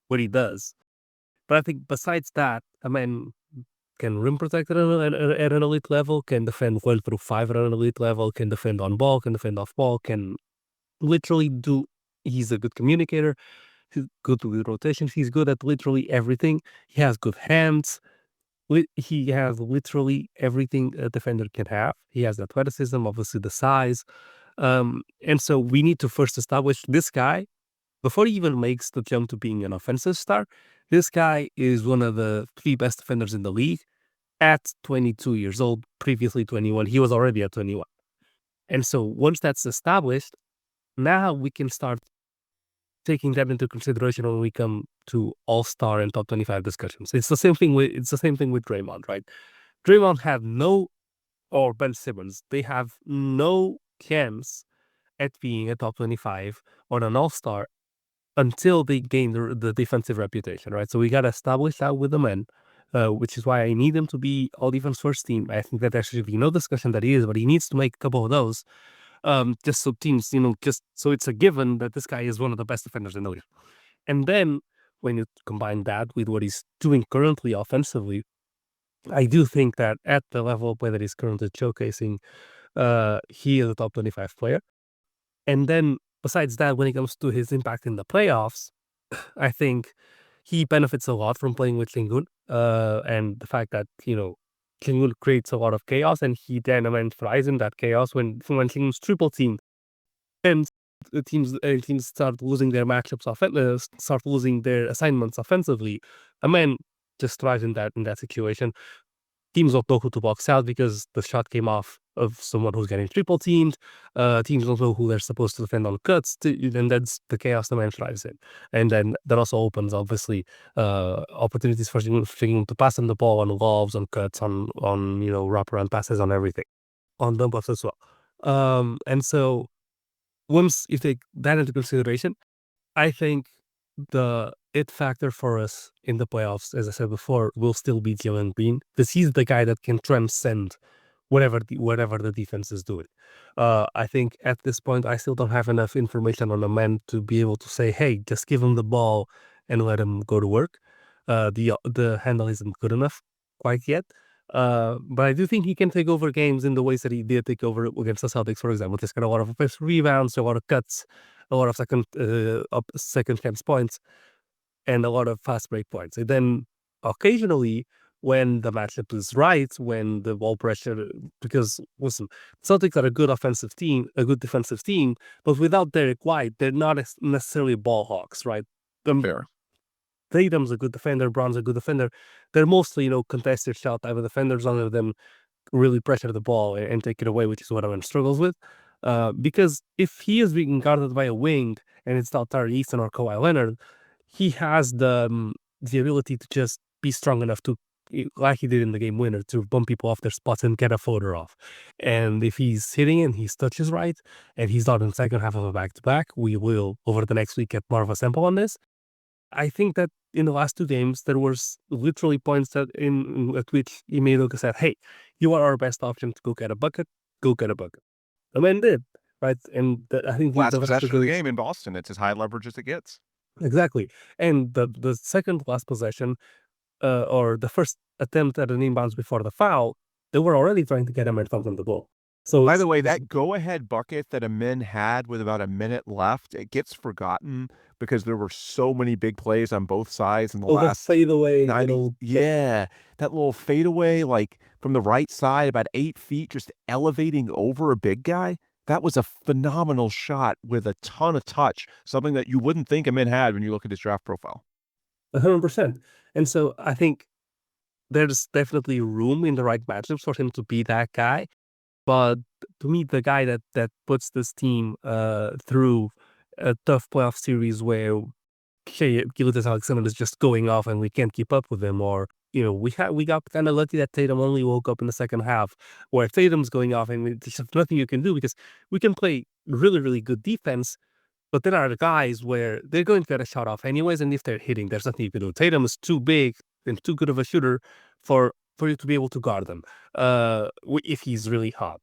what he does. But I think besides that, I mean, can rim protect at an elite level, can defend 1 through 5 at an elite level, can defend on ball, can defend off ball, can literally do. He's a good communicator. He's good with rotations. He's good at literally everything. He has good hands. He has literally everything a defender can have. He has the athleticism, obviously the size. And so we need to first establish this guy before he even makes the jump to being an offensive star. This guy is one of the 3 best defenders in the league at 22 years old, previously 21. He was already at 21. And so once that's established, now we can start taking that into consideration when we come to all-star and top 25 discussions. It's the same thing with Draymond, right? Draymond or Ben Simmons, they have no chance at being a top 25 or an all-star until they gain the defensive reputation, right? So we got to establish that with the men, which is why I need him to be all defense first team. I think that there should be no discussion that he is, but he needs to make a couple of those. Just so teams, just so it's a given that this guy is one of the best defenders in the league. And then when you combine that with what he's doing currently offensively, I do think that at the level of play that he's currently showcasing, he is a top 25 player. And then besides that, when it comes to his impact in the playoffs, I think he benefits a lot from playing with Sengun, and the fact that, Sengun creates a lot of chaos, and he then thrives in that chaos when Sengun's triple team, and teams start losing their matchups, start losing their assignments offensively. Amen just thrives in that situation. Teams don't know who to box out because the shot came off of someone who's getting triple teamed. Teams don't know who they're supposed to defend on cuts, and that's the chaos the man thrives in. And then that also opens, obviously, opportunities for him to pass on the ball on lobs, on cuts, on wraparound passes, on everything, on dump offs as well. And so once you take that into consideration, I think the it factor for us in the playoffs, as I said before, will still be Jalen Green, because he's the guy that can transcend whatever the defense is doing. I think at this point, I still don't have enough information on the man to be able to say, hey, just give him the ball and let him go to work. The handle isn't good enough quite yet. But I do think he can take over games in the ways that he did take over against the Celtics, for example. He's got a lot of offensive rebounds, a lot of cuts, a lot of second chance points, and a lot of fast break points. And then occasionally, when the matchup is right, when the ball pressure, because listen, Celtics are a good offensive team, a good defensive team, but without Derek White, they're not necessarily ball hawks, right? Fair. Tatum's a good defender, Brown's a good defender. They're mostly, contested shot type of defenders. None of them really pressure the ball and take it away, which is what Owen struggles with. Because if he is being guarded by a wing and it's not Tari Easton or Kawhi Leonard, he has the ability to just be strong enough to, like he did in the game winner, to bump people off their spots and get a floater off. And if he's hitting and his touch is right, and he's not in the second half of a back-to-back, we will, over the next week, get more of a sample on this. I think that in the last 2 games, there was literally points that at which Ime Udoka said, hey, you are our best option to go get a bucket, go get a bucket. The man did, right? And I think last possession of the game in Boston, it's as high leverage as it gets. Exactly. And the second last possession, or the first attempt at an inbounds before the foul, they were already trying to get Amen Thompson the ball. So, by the way, that go-ahead bucket that Amen had with about a minute left, it gets forgotten because there were so many big plays on both sides in the last fadeaway. Yeah, that little fadeaway, like from the right side, about 8 feet, just elevating over a big guy. That was a phenomenal shot with a ton of touch, something that you wouldn't think Amen had when you look at his draft profile. 100%. And so I think there's definitely room in the right matchups for him to be that guy. But to me, the guy that puts this team through a tough playoff series where Gilgeous-Alexander is just going off and we can't keep up with him, or we got kind of lucky that Tatum only woke up in the second half, where Tatum's going off and there's just nothing you can do because we can play really, really good defense, but there are the guys where they're going to get a shot off anyways, and if they're hitting, there's nothing you can do. Tatum is too big and too good of a shooter for you to be able to guard them if he's really hot.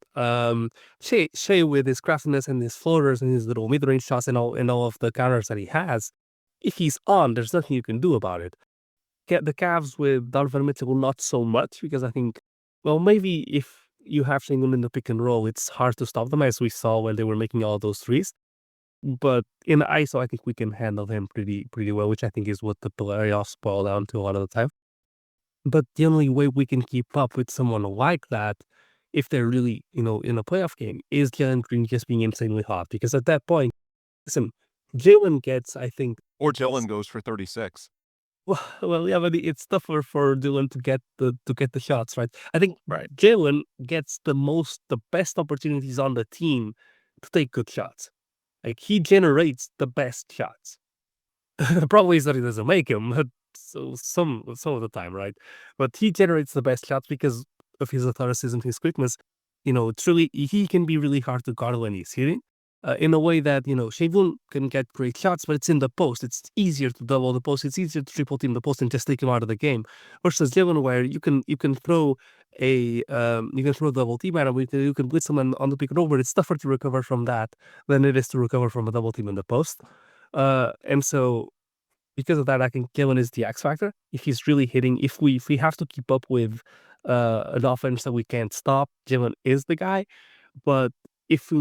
Shea with his craftiness and his floaters and his little mid-range shots and all of the counters that he has, if he's on, there's nothing you can do about it. Get the Cavs with Donovan Mitchell, not so much, because I think, well, maybe if you have Shingun in the pick and roll, it's hard to stop them, as we saw when they were making all those threes. But in the ISO, I think we can handle him pretty well, which I think is what the playoffs boil down to a lot of the time. But the only way we can keep up with someone like that, if they're really, in a playoff game, is Jalen Green just being insanely hot. Because at that point, listen, Jalen gets, I think... Or Jalen goes for 36. Well, yeah, but it's tougher for Dylan to get the shots, right? I think Jalen gets the best opportunities on the team to take good shots. Like, he generates the best shots. The problem is that he doesn't make them, but so some of the time, right? But he generates the best shots because of his athleticism, his quickness. Truly, he can be really hard to guard when he's hitting. In a way that, Shavon can get great shots, but it's in the post. It's easier to double the post. It's easier to triple team the post and just take him out of the game. Versus Jalen, where you can throw a double team at him, you can blitz him on the pick and roll, but it's tougher to recover from that than it is to recover from a double team in the post. And so because of that, I think Jalen is the X factor. If he's really hitting, if we have to keep up with an offense that we can't stop, Jalen is the guy. But if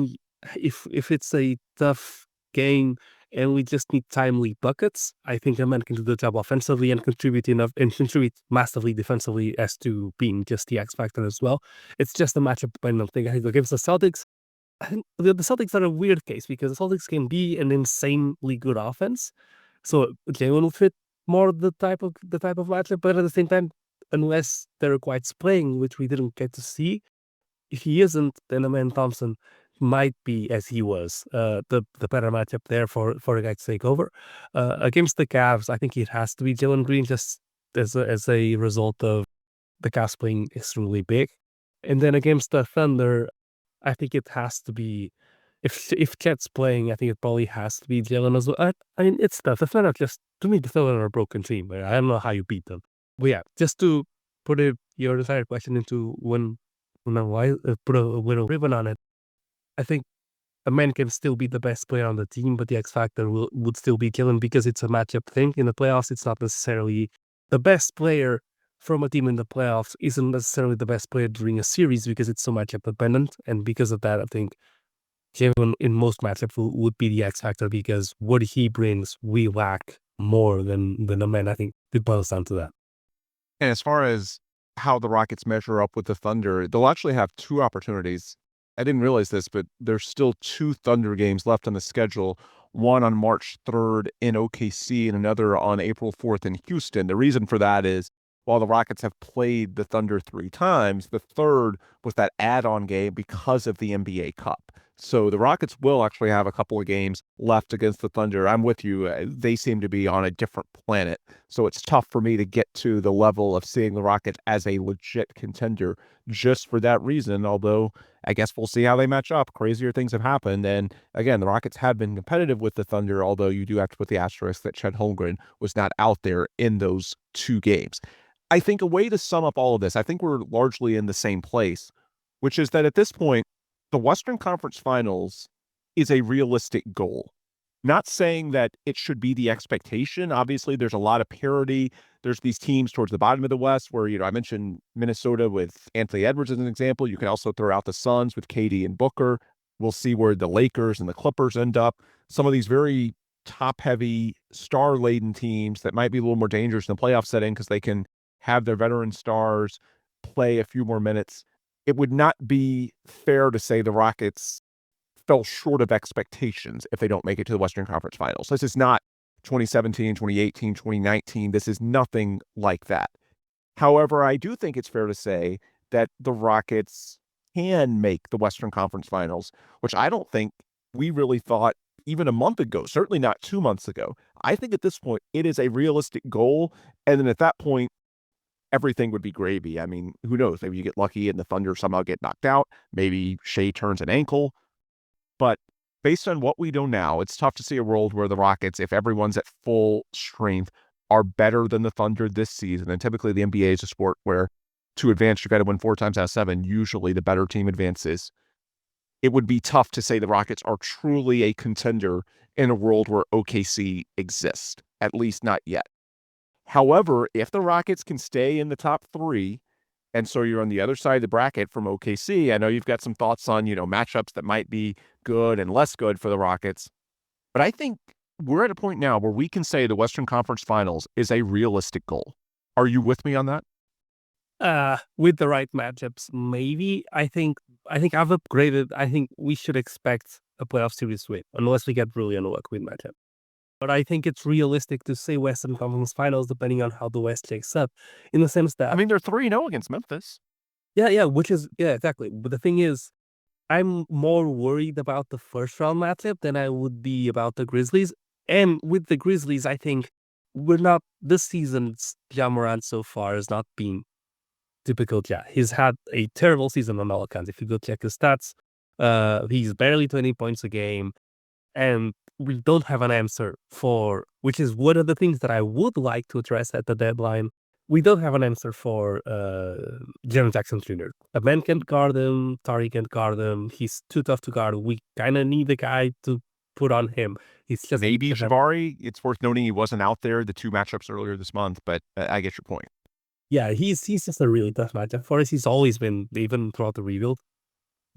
it's a tough game and we just need timely buckets, I think Amen can do the job offensively and contribute massively defensively as to being just the X factor as well. It's just a matchup dependent thing. I think against the Celtics, I think the Celtics are a weird case because the Celtics can be an insanely good offense. So Jalen will fit more the type of matchup, but at the same time, unless they're quite playing, which we didn't get to see, if he isn't, then Amen Thompson might be, as he was, the better matchup there for a guy to take over. Against the Cavs, I think it has to be Jalen Green just as a result of the Cavs playing extremely big. And then against the Thunder, I think it has to be, if Chet's playing, I think it probably has to be Jalen as well. I mean, it's tough. The Thunder to me, the Thunder are a broken team. I don't know how you beat them. But yeah, just to put your desired question into put a little ribbon on it, I think Amen can still be the best player on the team, but the X factor would still be Jalen because it's a matchup thing. In the playoffs, it's not necessarily the best player from a team in the playoffs isn't necessarily the best player during a series because it's so matchup dependent. And because of that, I think Jalen in most matchups would be the X factor because what he brings, we lack more than Amen. I think it boils down to that. And as far as how the Rockets measure up with the Thunder, they'll actually have 2 opportunities. I didn't realize this, but there's still 2 Thunder games left on the schedule, one on March 3rd in OKC and another on April 4th in Houston. The reason for that is while the Rockets have played the Thunder 3 times, the third was that add-on game because of the NBA Cup. So the Rockets will actually have a couple of games left against the Thunder. I'm with you. They seem to be on a different planet. So it's tough for me to get to the level of seeing the Rockets as a legit contender just for that reason. Although I guess we'll see how they match up. Crazier things have happened. And again, the Rockets have been competitive with the Thunder, although you do have to put the asterisk that Chet Holmgren was not out there in those 2 games. I think a way to sum up all of this, I think we're largely in the same place, which is that at this point, the Western Conference Finals is a realistic goal. Not saying that it should be the expectation. Obviously, there's a lot of parity. There's these teams towards the bottom of the West where, I mentioned Minnesota with Anthony Edwards as an example. You can also throw out the Suns with KD and Booker. We'll see where the Lakers and the Clippers end up. Some of these very top-heavy, star-laden teams that might be a little more dangerous in the playoff setting because they can have their veteran stars play a few more minutes. It would not be fair to say the Rockets fell short of expectations if they don't make it to the Western Conference Finals. This is not 2017, 2018, 2019. This is nothing like that. However, I do think it's fair to say that the Rockets can make the Western Conference Finals, which I don't think we really thought even a month ago, certainly not 2 months ago. I think at this point, it is a realistic goal. And then at that point, everything would be gravy. I mean, who knows? Maybe you get lucky and the Thunder somehow get knocked out. Maybe Shea turns an ankle. But based on what we know now, it's tough to see a world where the Rockets, if everyone's at full strength, are better than the Thunder this season. And typically the NBA is a sport where to advance, you've got to win 4 times out of 7. Usually the better team advances. It would be tough to say the Rockets are truly a contender in a world where OKC exists, at least not yet. However, if the Rockets can stay in the top 3, and so you're on the other side of the bracket from OKC, I know you've got some thoughts on, matchups that might be good and less good for the Rockets. But I think we're at a point now where we can say the Western Conference Finals is a realistic goal. Are you with me on that? With the right matchups, maybe. I think I've upgraded. I think we should expect a playoff series win, unless we get really unlucky with matchup. But I think it's realistic to say Western Conference Finals depending on how the West shakes up, in the sense that... I mean, they're 3-0 against Memphis. Yeah, exactly. But the thing is, I'm more worried about the first round matchup than I would be about the Grizzlies. And with the Grizzlies, I think this season's Ja Morant so far has not been typical Ja. He's had a terrible season on all accounts. If you go check his stats, he's barely 20 points a game. And we don't have an answer for, which is one of the things that I would like to address at the deadline. We don't have an answer for Jaren Jackson Jr. Amen can't guard him. Tari can't guard him. He's too tough to guard. We kind of need a guy to put on him. He's just maybe Jabari. It's worth noting he wasn't out there the 2 matchups earlier this month, but I get your point. Yeah, he's just a really tough matchup for us. He's always been, even throughout the rebuild.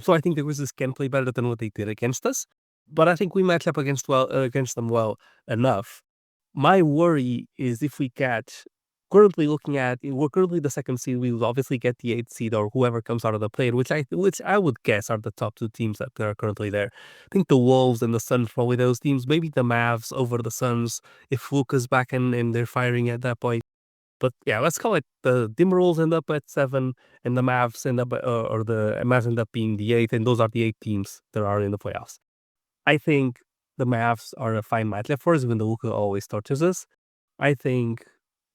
So I think the Grizzlies can play better than what they did against us. But I think we match up against them well enough. My worry is if we catch, we're currently the 2nd seed. We will obviously get the 8th seed or whoever comes out of the play, which I would guess are the top 2 teams that are currently there. I think the Wolves and the Suns probably those teams. Maybe the Mavs over the Suns if Luka's back and they're firing at that point. But yeah, let's call it the Timberwolves end up at 7 and the Mavs end up the Mavs end up being the 8th, and those are the 8 teams that are in the playoffs. I think the Mavs are a fine matchup for us, even though Luka always torches us. I think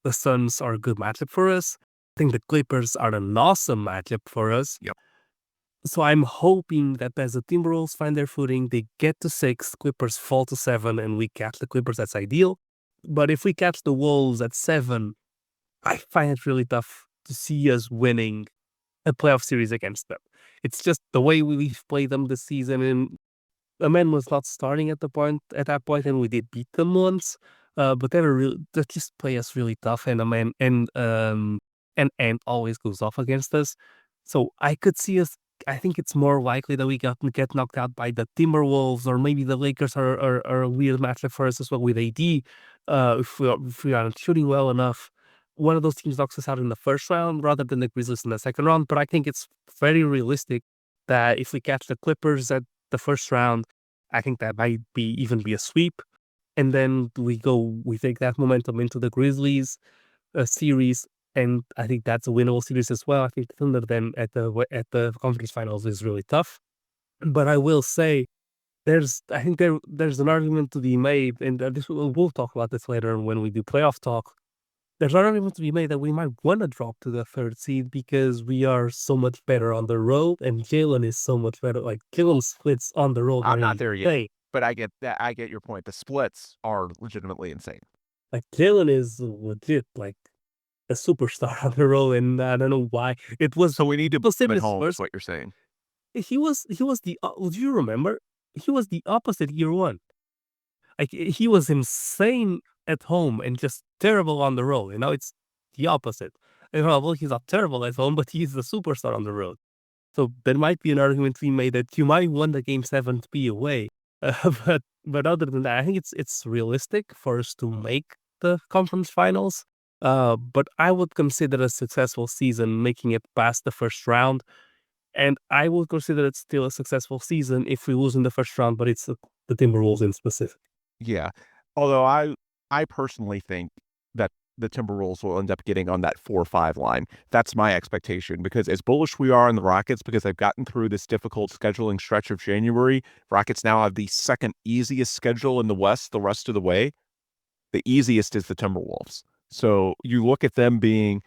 the Suns are a good matchup for us. I think the Clippers are an awesome matchup for us. Yep. So I'm hoping that as the Timberwolves find their footing, they get to 6, Clippers fall to 7, and we catch the Clippers. That's ideal. But if we catch the Wolves at 7, I find it really tough to see us winning a playoff series against them. It's just the way we've played them this season, and Amen was not starting at that point, and we did beat them once. But they just play us really tough, and Amen and Ant always goes off against us. So I could see us. I think it's more likely that we get knocked out by the Timberwolves, or maybe the Lakers are a weird matchup for us as well with AD. If we aren't shooting well enough, one of those teams knocks us out in the first round rather than the Grizzlies in the second round. But I think it's very realistic that if we catch the Clippers at the first round, I think that might even be a sweep. And then we take that momentum into the Grizzlies series, and I think that's a winnable series as well. I think Thunder then at the conference finals is really tough. But I will say, I think there's an argument to be made, and we'll talk about this later when we do playoff talk. There's an argument to be made that we might want to drop to the third seed because we are so much better on the road, and Jalen is so much better. Like, Jalen splits on the road. I'm not there yet, but I get that. I get your point. The splits are legitimately insane. Like, Jalen is legit, like, a superstar on the road, and I don't know why. It was So we need to put him at his home, is first. what you're saying. He was the. Do you remember? He was the opposite year one. Like, he was insane at home and just terrible on the road. You know, it's the opposite. And well, he's not terrible at home, but he's the superstar on the road. So there might be an argument to be made that you might want the game 7 to be away. But other than that, I think it's realistic for us to make the conference finals. But I would consider a successful season making it past the first round. And I would consider it still a successful season if we lose in the first round, but it's the Timberwolves in specific. Yeah. Although I personally think that the Timberwolves will end up getting on that 4-5 line. That's my expectation, because as bullish we are on the Rockets, because they've gotten through this difficult scheduling stretch of January, Rockets now have the second easiest schedule in the West the rest of the way. The easiest is the Timberwolves. So you look at them being,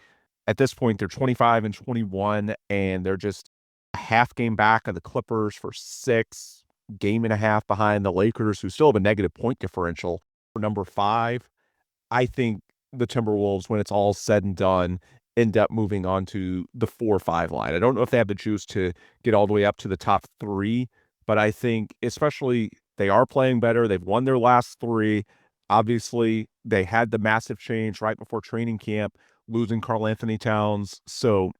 at this point, they're 25-21, and they're just a half game back of the Clippers for 6, game and a half behind the Lakers, who still have a negative point differential for number 5. I think the Timberwolves, when it's all said and done, end up moving on to the 4-5 line. I don't know if they have the juice to get all the way up to the top 3, but I think especially they are playing better. They've won their last 3. Obviously, they had the massive change right before training camp, losing Karl Anthony Towns. So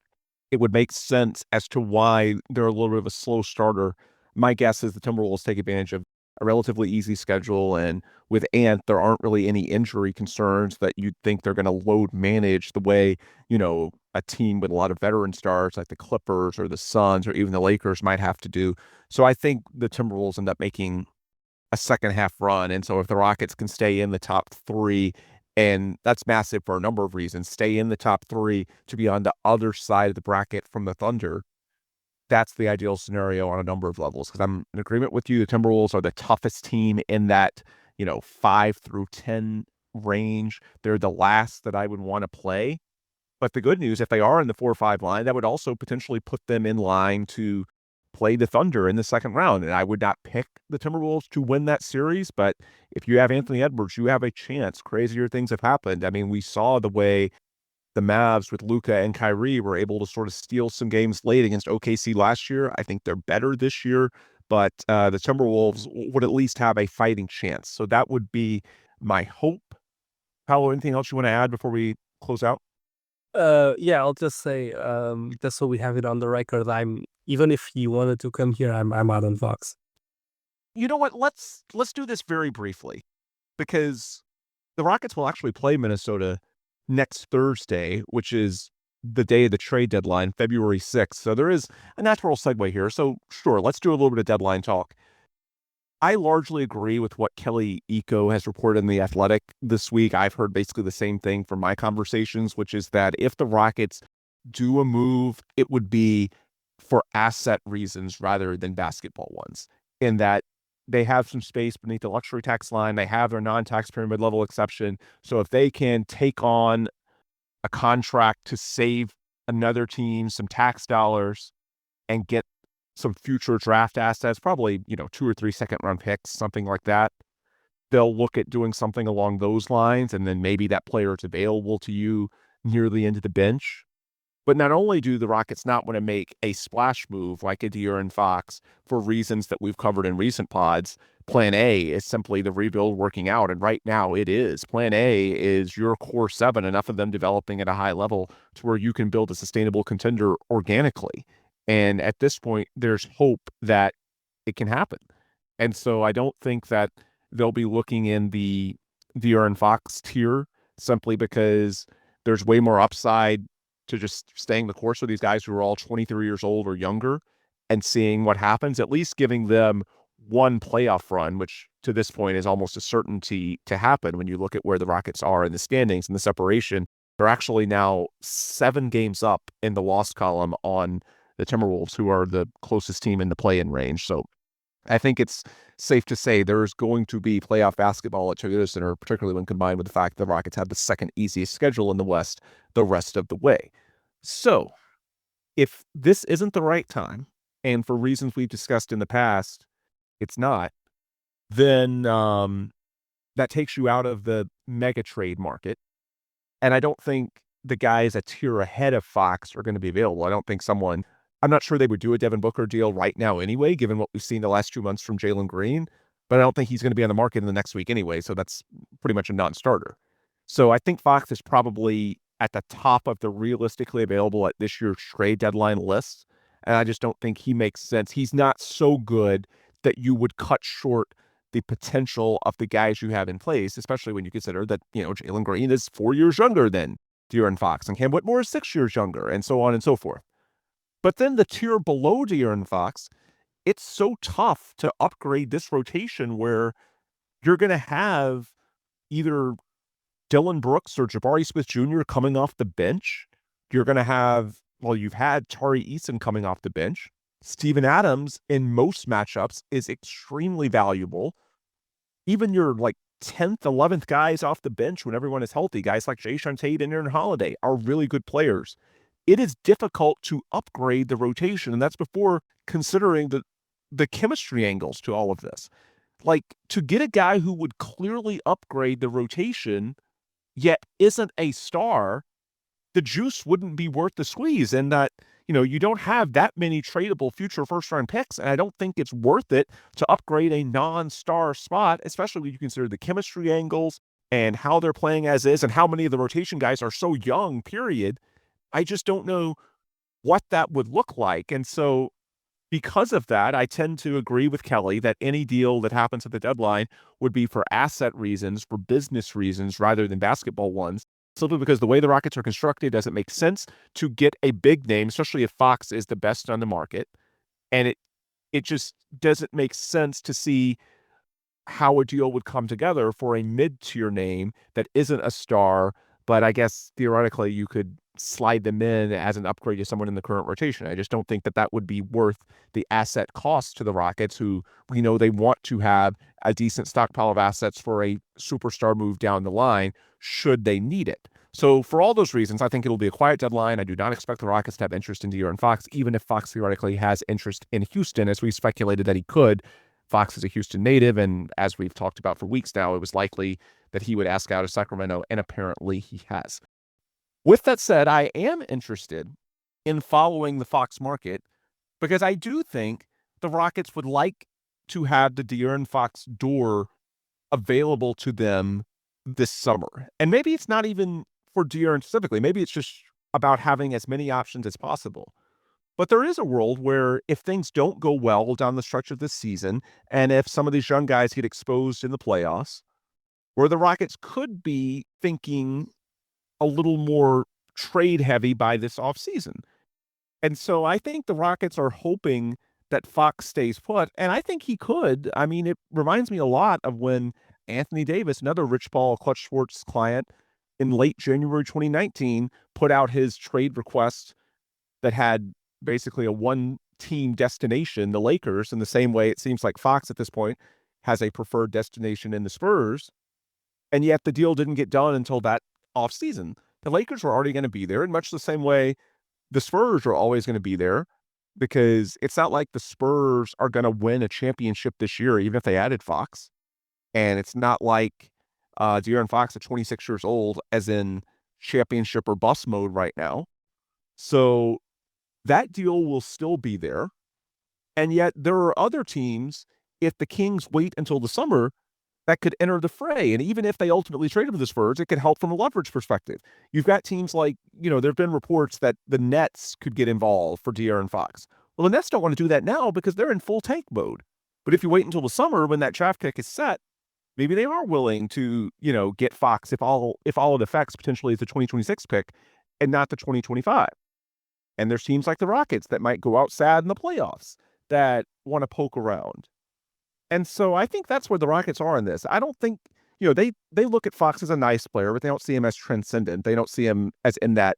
it would make sense as to why they're a little bit of a slow starter. My guess is the Timberwolves take advantage of a relatively easy schedule, and with Ant, there aren't really any injury concerns that you'd think they're going to load manage the way, a team with a lot of veteran stars like the Clippers or the Suns or even the Lakers might have to do. So I think the Timberwolves end up making a second half run. And so if the Rockets can stay in the top 3, and that's massive for a number of reasons, stay in the top 3 to be on the other side of the bracket from the Thunder, that's the ideal scenario on a number of levels. Because I'm in agreement with you, the Timberwolves are the toughest team in that, 5 through 10 range. They're the last that I would want to play. But the good news, if they are in the 4-5 line, that would also potentially put them in line to play the Thunder in the second round. And I would not pick the Timberwolves to win that series, but if you have Anthony Edwards, you have a chance. Crazier things have happened. I mean, we saw the way the Mavs with Luka and Kyrie were able to sort of steal some games late against OKC last year. I think they're better this year, but the Timberwolves would at least have a fighting chance. So that would be my hope. Paolo, anything else you want to add before we close out? Yeah, I'll just say, just so we have it on the record, even if you wanted to come here, I'm out on Fox. You know what? Let's do this very briefly, because the Rockets will actually play Minnesota next Thursday, which is the day of the trade deadline, February 6th. So there is a natural segue here. So sure, let's do a little bit of deadline talk. I largely agree with what Kelly Iko has reported in The Athletic this week. I've heard basically the same thing from my conversations, which is that if the Rockets do a move, it would be for asset reasons rather than basketball ones, in that they have some space beneath the luxury tax line. They have their non-tax pyramid level exception. So if they can take on a contract to save another team some tax dollars and get some future draft assets, probably, 2 or 3 second round picks, something like that, they'll look at doing something along those lines. And then maybe that player is available to you near the end of the bench. But not only do the Rockets not want to make a splash move like a De'Aaron Fox for reasons that we've covered in recent pods, plan A is simply the rebuild working out. And right now it is. Plan A is your core 7, enough of them developing at a high level to where you can build a sustainable contender organically. And at this point, there's hope that it can happen. And so I don't think that they'll be looking in the De'Aaron Fox tier simply because there's way more upside to just staying the course with these guys who are all 23 years old or younger and seeing what happens, at least giving them one playoff run, which to this point is almost a certainty to happen when you look at where the Rockets are in the standings and the separation. They're actually now 7 games up in the loss column on the Timberwolves, who are the closest team in the play-in range. So I think it's safe to say there's going to be playoff basketball at Toyota Center, particularly when combined with the fact the Rockets have the second easiest schedule in the West the rest of the way. So if this isn't the right time, and for reasons we've discussed in the past, it's not, then that takes you out of the mega trade market. And I don't think the guys a tier ahead of Fox are going to be available. I'm not sure they would do a Devin Booker deal right now anyway, given what we've seen the last 2 months from Jalen Green, but I don't think he's going to be on the market in the next week anyway, so that's pretty much a non-starter. So I think Fox is probably at the top of the realistically available at this year's trade deadline list, and I just don't think he makes sense. He's not so good that you would cut short the potential of the guys you have in place, especially when you consider that, Jalen Green is 4 years younger than De'Aaron Fox, and Cam Whitmore is 6 years younger, and so on and so forth. But then the tier below De'Aaron Fox, it's so tough to upgrade this rotation where you're going to have either Dylan Brooks or Jabari Smith Jr. coming off the bench. You're going to have, you've had Tari Eason coming off the bench. Steven Adams in most matchups is extremely valuable. Even your 10th, 11th guys off the bench when everyone is healthy, guys like Jae'Sean Tate and Aaron Holiday are really good players. It is difficult to upgrade the rotation, and that's before considering the chemistry angles to all of this. To get a guy who would clearly upgrade the rotation, yet isn't a star, the juice wouldn't be worth the squeeze, and that, you don't have that many tradable future first-round picks, and I don't think it's worth it to upgrade a non-star spot, especially when you consider the chemistry angles and how they're playing as is and how many of the rotation guys are so young, period. I just don't know what that would look like. And so because of that, I tend to agree with Kelly that any deal that happens at the deadline would be for asset reasons, for business reasons, rather than basketball ones, simply because the way the Rockets are constructed doesn't make sense to get a big name, especially if Fox is the best on the market. And it just doesn't make sense to see how a deal would come together for a mid-tier name that isn't a star, but I guess theoretically you could slide them in as an upgrade to someone in the current rotation. I just don't think that would be worth the asset cost to the Rockets, who we know they want to have a decent stockpile of assets for a superstar move down the line should they need it. So for all those reasons, I think it'll be a quiet deadline. I do not expect the Rockets to have interest in De'Aaron Fox, even if Fox theoretically has interest in Houston, as we speculated that he could. Fox is a Houston native, and as we've talked about for weeks now, it was likely that he would ask out of Sacramento, and apparently he has. With that said, I am interested in following the Fox market because I do think the Rockets would like to have the De'Aaron Fox door available to them this summer. And maybe it's not even for De'Aaron specifically. Maybe it's just about having as many options as possible. But there is a world where if things don't go well down the stretch of this season, and if some of these young guys get exposed in the playoffs, where the Rockets could be thinking a little more trade heavy by this offseason. And so I think the Rockets are hoping that Fox stays put, and I think he could. I mean, it reminds me a lot of when Anthony Davis, another Rich Paul Clutch Sports client, in late January 2019, put out his trade request that had basically a one-team destination, the Lakers, in the same way it seems like Fox at this point has a preferred destination in the Spurs, and yet the deal didn't get done until that offseason. The Lakers were already going to be there in much the same way the Spurs are always going to be there, because it's not like the Spurs are going to win a championship this year, even if they added Fox. And it's not like De'Aaron Fox at 26 years old, as in championship or bust mode right now. So that deal will still be there. And yet there are other teams, if the Kings wait until the summer, that could enter the fray. And even if they ultimately traded for the Spurs, it could help from a leverage perspective. You've got teams like, there have been reports that the Nets could get involved for De'Aaron Fox. Well, the Nets don't want to do that now because they're in full tank mode. But if you wait until the summer when that draft pick is set, maybe they are willing to, get Fox if all it affects potentially is the 2026 pick and not the 2025. And there's teams like the Rockets that might go out sad in the playoffs that want to poke around. And so I think that's where the Rockets are in this. I don't think, they look at Fox as a nice player, but they don't see him as transcendent. They don't see him as in that,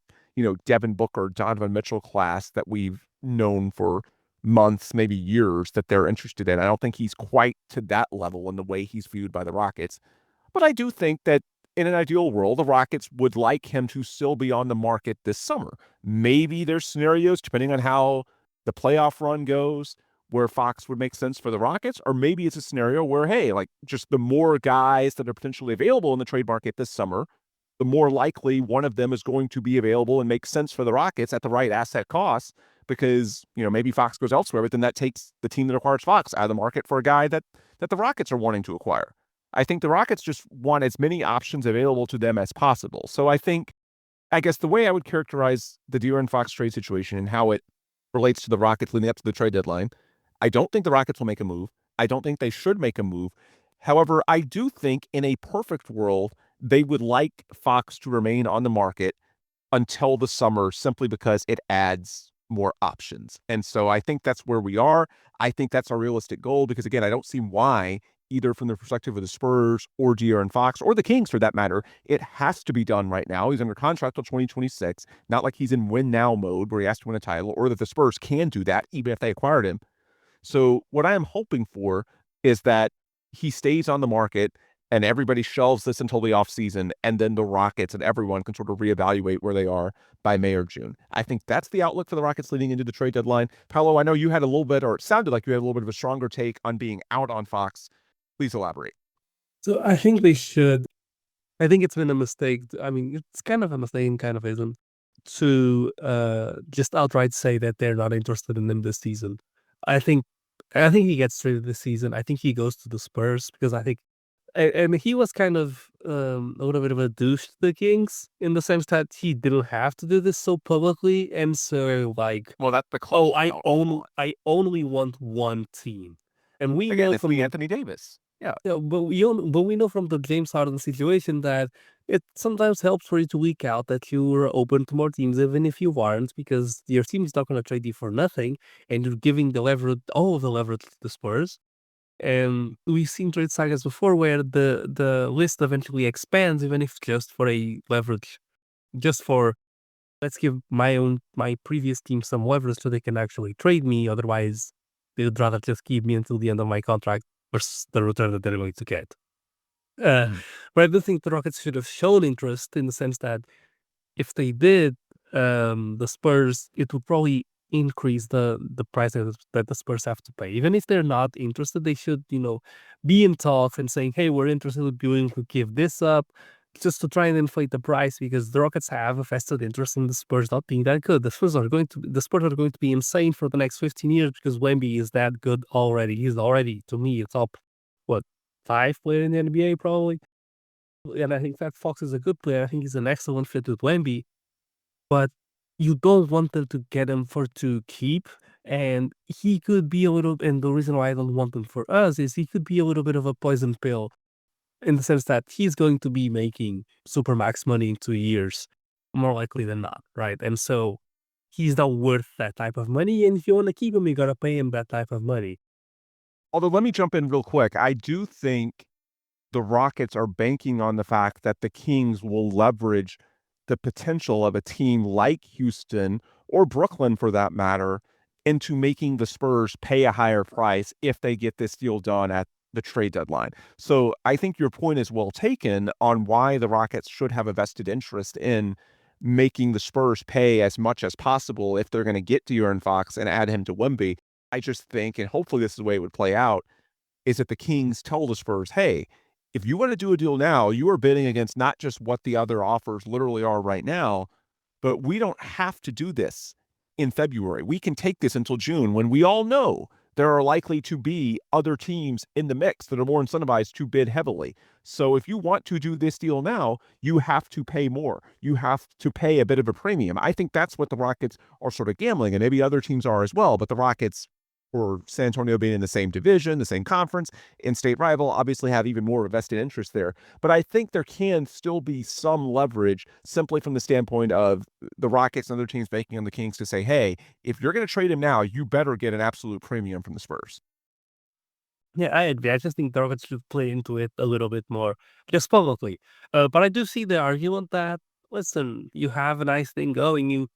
Devin Booker, Donovan Mitchell class that we've known for months, maybe years, that they're interested in. I don't think he's quite to that level in the way he's viewed by the Rockets. But I do think that in an ideal world, the Rockets would like him to still be on the market this summer. Maybe there's scenarios, depending on how the playoff run goes, where Fox would make sense for the Rockets, or maybe it's a scenario where, hey, like just the more guys that are potentially available in the trade market this summer, the more likely one of them is going to be available and make sense for the Rockets at the right asset cost because, maybe Fox goes elsewhere, but then that takes the team that acquires Fox out of the market for a guy that the Rockets are wanting to acquire. I think the Rockets just want as many options available to them as possible. So I guess the way I would characterize the De'Aaron Fox trade situation and how it relates to the Rockets leading up to the trade deadline, I don't think the Rockets will make a move. I don't think they should make a move. However, I do think in a perfect world, they would like Fox to remain on the market until the summer simply because it adds more options. And so I think that's where we are. I think that's a realistic goal because, again, I don't see why, either from the perspective of the Spurs or De'Aaron Fox or the Kings for that matter, it has to be done right now. He's under contract till 2026, not like he's in win now mode where he has to win a title, or that the Spurs can do that even if they acquired him. So what I am hoping for is that he stays on the market and everybody shelves this until the offseason, and then the Rockets and everyone can sort of reevaluate where they are by May or June. I think that's the outlook for the Rockets leading into the trade deadline. Paolo, I know you had a little bit, or it sounded like you had a little bit of a stronger take on being out on Fox. Please elaborate. So I think they should. I think it's been a mistake. I mean, it's kind of a mistake and kind of isn't to just outright say that they're not interested in him this season. I think he gets traded this season. I think he goes to the Spurs because I think, and he was kind of a little bit of a douche to the Kings in the sense that he didn't have to do this so publicly, and so like, Well, that's the I only want one team, and we again, know it's from Anthony Davis. Yeah. Yeah, but we know from the James Harden situation that it sometimes helps for you to leak out that you are open to more teams, even if you aren't, because your team is not going to trade you for nothing, and you're giving all of the leverage to the Spurs. And we've seen trade sagas before where the list eventually expands, even if just for a leverage, just for let's give my previous team some leverage so they can actually trade me. Otherwise, they would rather just keep me until the end of my contract versus the return that they're going to get. But I do think the Rockets should have shown interest in the sense that if they did, the Spurs, it would probably increase the price that the Spurs have to pay. Even if they're not interested, they should, be in talks and saying, hey, we're interested in willing to give this up just to try and inflate the price because the Rockets have a vested interest in the Spurs not being that good. The Spurs are going to be insane for the next 15 years because Wemby is that good already. He's already, to me, a top, 5 player in the NBA probably. And I think that Fox is a good player. I think he's an excellent fit with Wemby. But you don't want them to get him to keep. And he could be and the reason why I don't want him for us is he could be a little bit of a poison pill in the sense that he's going to be making supermax money in 2 years, more likely than not, right? And so he's not worth that type of money. And if you want to keep him, you got to pay him that type of money. Although, let me jump in real quick. I do think the Rockets are banking on the fact that the Kings will leverage the potential of a team like Houston or Brooklyn, for that matter, into making the Spurs pay a higher price if they get this deal done at the trade deadline. So I think your point is well taken on why the Rockets should have a vested interest in making the Spurs pay as much as possible if they're going to get De'Aaron Fox and add him to Wemby. I just think, and hopefully this is the way it would play out, is that the Kings tell the Spurs, hey, if you want to do a deal now, you are bidding against not just what the other offers literally are right now, but we don't have to do this in February. We can take this until June when we all know there are likely to be other teams in the mix that are more incentivized to bid heavily. So if you want to do this deal now, you have to pay more. You have to pay a bit of a premium. I think that's what the Rockets are sort of gambling, and maybe other teams are as well, but the Rockets, or San Antonio being in the same division, the same conference, in-state rival, obviously have even more of a vested interest there. But I think there can still be some leverage simply from the standpoint of the Rockets and other teams banking on the Kings to say, hey, if you're going to trade him now, you better get an absolute premium from the Spurs. Yeah, I agree. I just think the Rockets should play into it a little bit more, just publicly. But I do see the argument that, listen, you have a nice thing going. You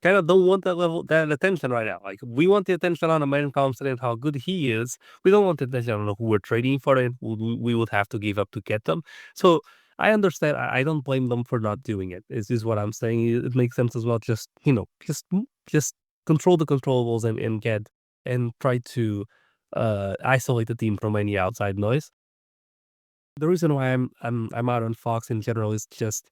kind of don't want that attention right now. Like, we want the attention on Amen Thompson and how good he is. We don't want the attention on who we're trading for and who we would have to give up to get them. So I understand. I don't blame them for not doing it. Is what I'm saying. It makes sense as well. Just just control the controllables and try to isolate the team from any outside noise. The reason why I'm out on Fox in general is just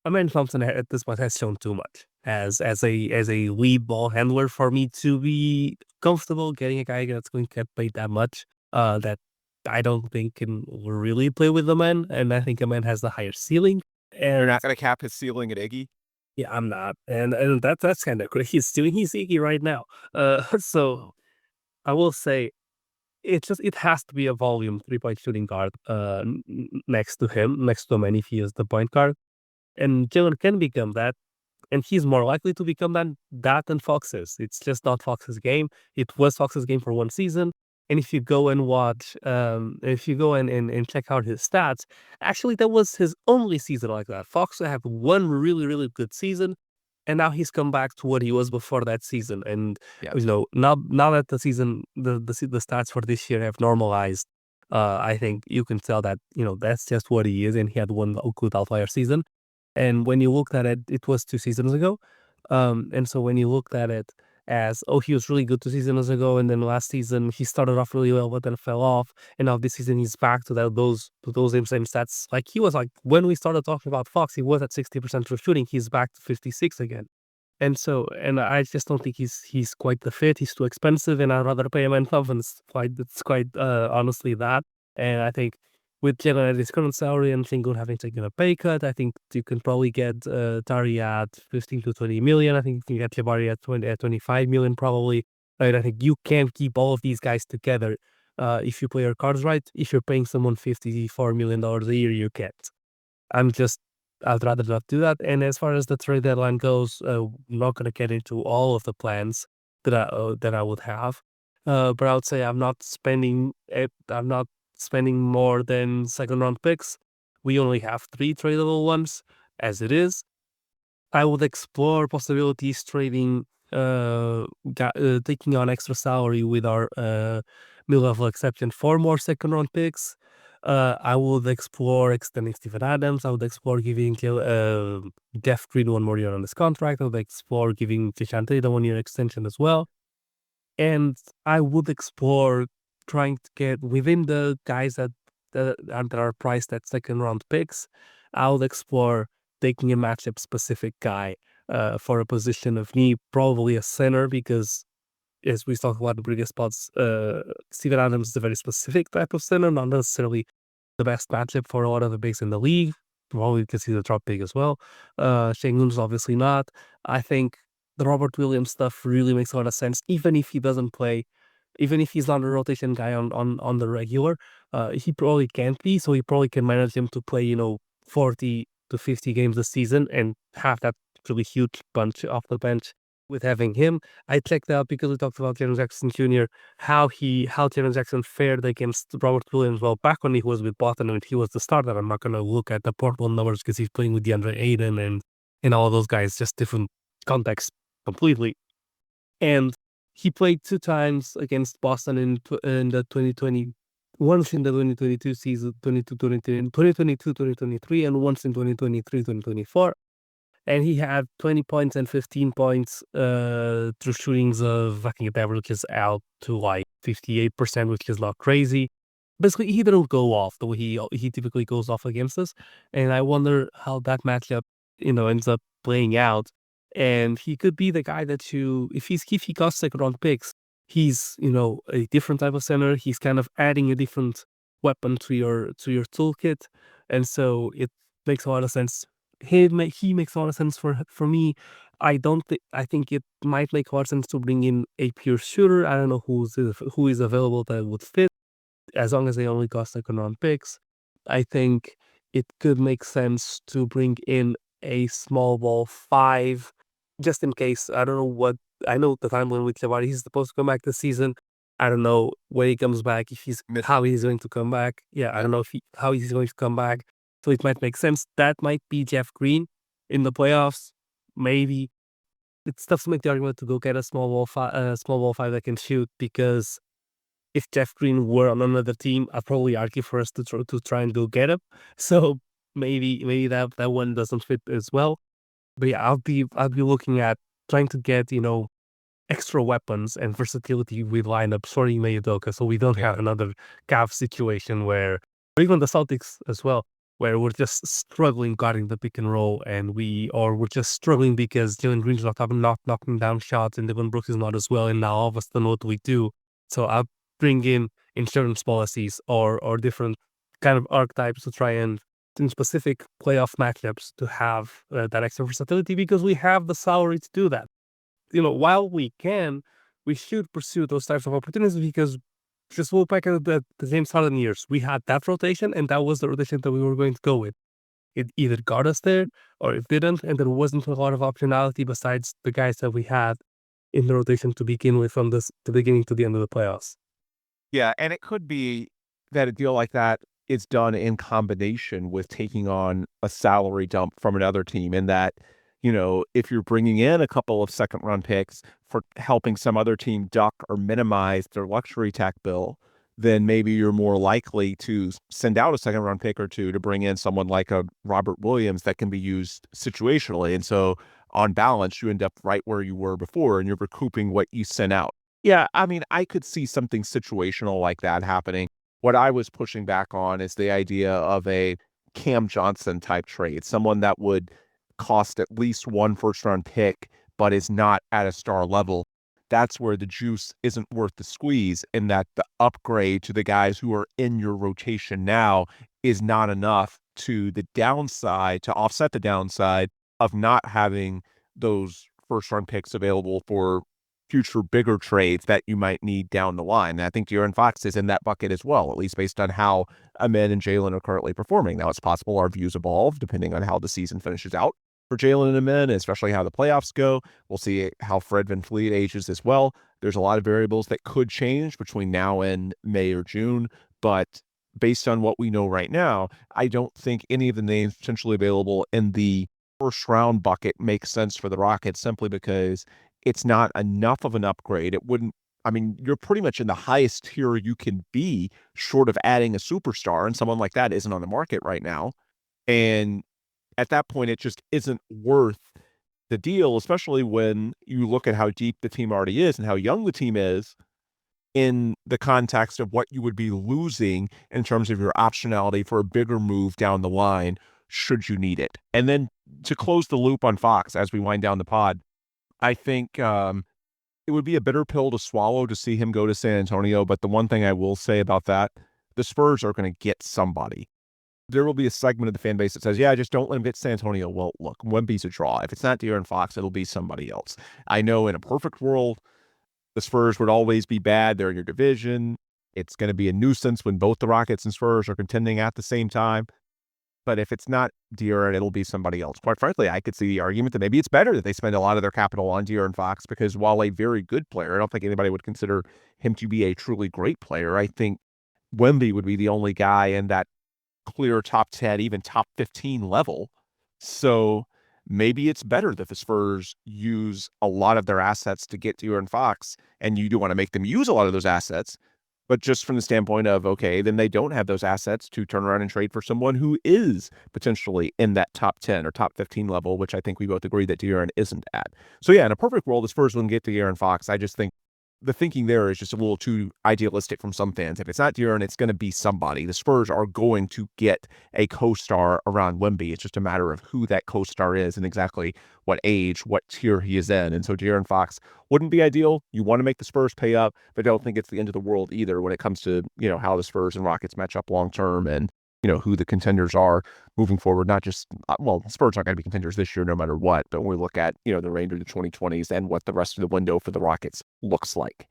Amen Thompson at this point has shown too much as a lead ball handler for me to be comfortable getting a guy that's going to get paid that much. That I don't think can really play with Amen, and I think Amen has the higher ceiling. You're And not going to cap his ceiling at Iggy? yeah, I'm not, and that's kind of great. He's Iggy right now. So I will say it has to be a volume 3-point shooting guard next to him, next to Amen if he is the point guard. And Jalen can become that, and he's more likely to become that than Fox is. It's just not Fox's game. It was Fox's game for one season. And if you go and watch, if you go and check out his stats, actually that was his only season like that. Fox had one really, really good season, and now he's come back to what he was before that season. And now that the season, the stats for this year have normalized, I think you can tell that that's just what he is, and he had one good outlier season. And when you looked at it, it was 2 seasons ago. And so when you looked at it as, oh, he was really good 2 seasons ago, and then last season he started off really well, but then fell off, and now this season he's back to those same stats. Like, he was like, when we started talking about Fox, he was at 60% true shooting. He's back to 56 again. And I just don't think he's quite the fit. He's too expensive, and I'd rather pay him in Thompson. It's quite honestly that. And I think with Jalen at his current salary and Shingun having taken a pay cut, I think you can probably get Tari at 15 to 20 million. I think you can get Jabari at 25 million probably. Right? I think you can keep all of these guys together if you play your cards right. If you're paying someone $54 million a year, you can't. I'd rather not do that. And as far as the trade deadline goes, I'm not going to get into all of the plans that I would have. But I would say I'm not spending more than second round picks. We only have 3 tradable ones as it is. I would explore possibilities trading, taking on extra salary with our mid-level exception for more second round picks. I would explore extending Steven Adams. I would explore giving Jeff Green 1 more year on his contract. I would explore giving Fishante the 1-year extension as well. And I would explore trying to get within the guys that are priced at second round picks. I would explore taking a matchup specific guy for a position of need, probably a center, because as we talked about the previous spots, Steven Adams is a very specific type of center, not necessarily the best matchup for a lot of the bigs in the league, probably because he's a drop big as well. Shengun's obviously not. I think the Robert Williams stuff really makes a lot of sense, even if he doesn't play, even if he's not a rotation guy on the regular. He probably can't be, so he probably can manage him to play, 40 to 50 games this season and have that really huge bunch off the bench with having him. I checked out, because we talked about Jaren Jackson Jr., how Jaren Jackson fared against Robert Williams. Well, back when he was with Boston and he was the starter, I'm not going to look at the Portland numbers because he's playing with DeAndre Ayton and all of those guys, just different context completely. And he played 2 times against Boston in the 2020, once in the 2022 season, 2022-2023, and once in 2023-2024. And he had 20 points and 15 points through shootings of, I think the average is out to like 58%, which is not crazy. Basically, he didn't go off the way he typically goes off against us. And I wonder how that matchup, ends up playing out. And he could be the guy that if he costs second round picks, he's, a different type of center. He's kind of adding a different weapon to your toolkit. And so it makes a lot of sense. He makes a lot of sense for me. I think it might make a lot of sense to bring in a pure shooter. I don't know who is available that would fit, as long as they only cost second round picks. I think it could make sense to bring in a small ball 5, just in case. I don't know I know the timeline with Jabari. He's supposed to come back this season. I don't know when he comes back, how he's going to come back. Yeah, I don't know how he's going to come back. So it might make sense. That might be Jeff Green in the playoffs, maybe. it's tough to make the argument to go get a small ball five that can shoot, because if Jeff Green were on another team, I'd probably argue for us to try and go get him. So maybe that one doesn't fit as well. But yeah, I'll be looking at trying to get, extra weapons and versatility with lineups for Ime Udoka, so we don't have another Cavs situation where, or even the Celtics as well, where we're just struggling guarding the pick and roll, and we're just struggling because Jalen Green's not knocking down shots and Devin Brooks is not as well, and now all of a sudden what do we do? So I'll bring in insurance policies or different kind of archetypes to try and in specific playoff matchups to have that extra versatility, because we have the salary to do that. While we should pursue those types of opportunities, because just look back at the James Harden years. We had that rotation, and that was the rotation that we were going to go with. It either got us there or it didn't, and there wasn't a lot of optionality besides the guys that we had in the rotation to begin with from the beginning to the end of the playoffs. Yeah, and it could be that a deal like that is done in combination with taking on a salary dump from another team, and that, if you're bringing in a couple of second-round picks for helping some other team duck or minimize their luxury tax bill, then maybe you're more likely to send out a second-round pick or two to bring in someone like a Robert Williams that can be used situationally. And so on balance, you end up right where you were before, and you're recouping what you sent out. Yeah, I mean, I could see something situational like that happening. What I was pushing back on is the idea of a Cam Johnson type trade, someone that would cost at least one first-round pick, but is not at a star level. That's where the juice isn't worth the squeeze, in that the upgrade to the guys who are in your rotation now is not enough to the downside, to offset the downside of not having those first-round picks available for future bigger trades that you might need down the line. And I think De'Aaron Fox is in that bucket as well, at least based on how Amen and Jalen are currently performing. Now, it's possible our views evolve depending on how the season finishes out for Jalen and Amen, especially how the playoffs go. We'll see how Fred VanVleet ages as well. There's a lot of variables that could change between now and May or June, but based on what we know right now, I don't think any of the names potentially available in the first round bucket makes sense for the Rockets, simply because it's not enough of an upgrade. You're pretty much in the highest tier you can be, short of adding a superstar, and someone like that isn't on the market right now. And at that point, it just isn't worth the deal, especially when you look at how deep the team already is and how young the team is in the context of what you would be losing in terms of your optionality for a bigger move down the line, should you need it. And then to close the loop on Fox as we wind down the pod, I think it would be a bitter pill to swallow to see him go to San Antonio. But the one thing I will say about that, the Spurs are going to get somebody. There will be a segment of the fan base that says, yeah, just don't let him get San Antonio. Well, look, Wemby's a draw. If it's not De'Aaron Fox, it'll be somebody else. I know in a perfect world, the Spurs would always be bad. They're in your division. It's going to be a nuisance when both the Rockets and Spurs are contending at the same time. But if it's not De'Aaron, it'll be somebody else. Quite frankly, I could see the argument that maybe it's better that they spend a lot of their capital on De'Aaron Fox, because while a very good player, I don't think anybody would consider him to be a truly great player. I think Wemby would be the only guy in that clear top 10, even top 15 level. So maybe it's better that the Spurs use a lot of their assets to get De'Aaron Fox, and you do want to make them use a lot of those assets. But just from the standpoint of, okay, then they don't have those assets to turn around and trade for someone who is potentially in that top 10 or top 15 level, which I think we both agree that De'Aaron isn't at. So yeah, in a perfect world, the Spurs wouldn't get De'Aaron Fox. I just think the thinking there is just a little too idealistic from some fans. If it's not De'Aaron, it's going to be somebody. The Spurs are going to get a co-star around Wemby. It's just a matter of who that co-star is and exactly what age, what tier he is in. And so De'Aaron Fox wouldn't be ideal. You want to make the Spurs pay up, but don't think it's the end of the world either when it comes to, how the Spurs and Rockets match up long term, and who the contenders are moving forward. Not just, the Spurs aren't going to be contenders this year no matter what, but when we look at, the remainder of the 2020s and what the rest of the window for the Rockets looks like.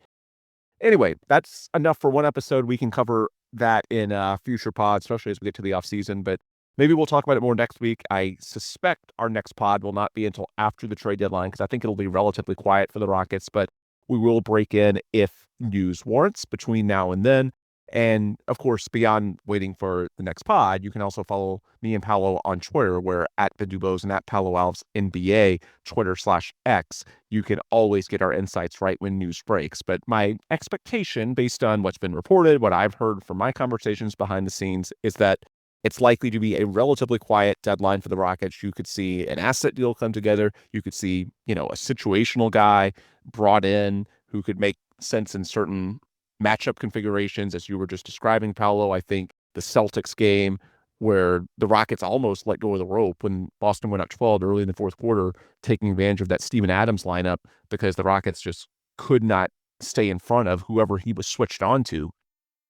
Anyway, that's enough for one episode. We can cover that in future pods, especially as we get to the offseason, but maybe we'll talk about it more next week. I suspect our next pod will not be until after the trade deadline, because I think it'll be relatively quiet for the Rockets, but we will break in if news warrants between now and then. And of course, beyond waiting for the next pod, you can also follow me and Paolo on Twitter, where at BenDuBose and at Paolo Alves NBA, Twitter/X, you can always get our insights right when news breaks. But my expectation, based on what's been reported, what I've heard from my conversations behind the scenes, is that it's likely to be a relatively quiet deadline for the Rockets. You could see an asset deal come together. You could see, a situational guy brought in who could make sense in certain matchup configurations, as you were just describing, Paolo. I think the Celtics game where the Rockets almost let go of the rope when Boston went up 12 early in the fourth quarter, taking advantage of that Steven Adams lineup because the Rockets just could not stay in front of whoever he was switched on to.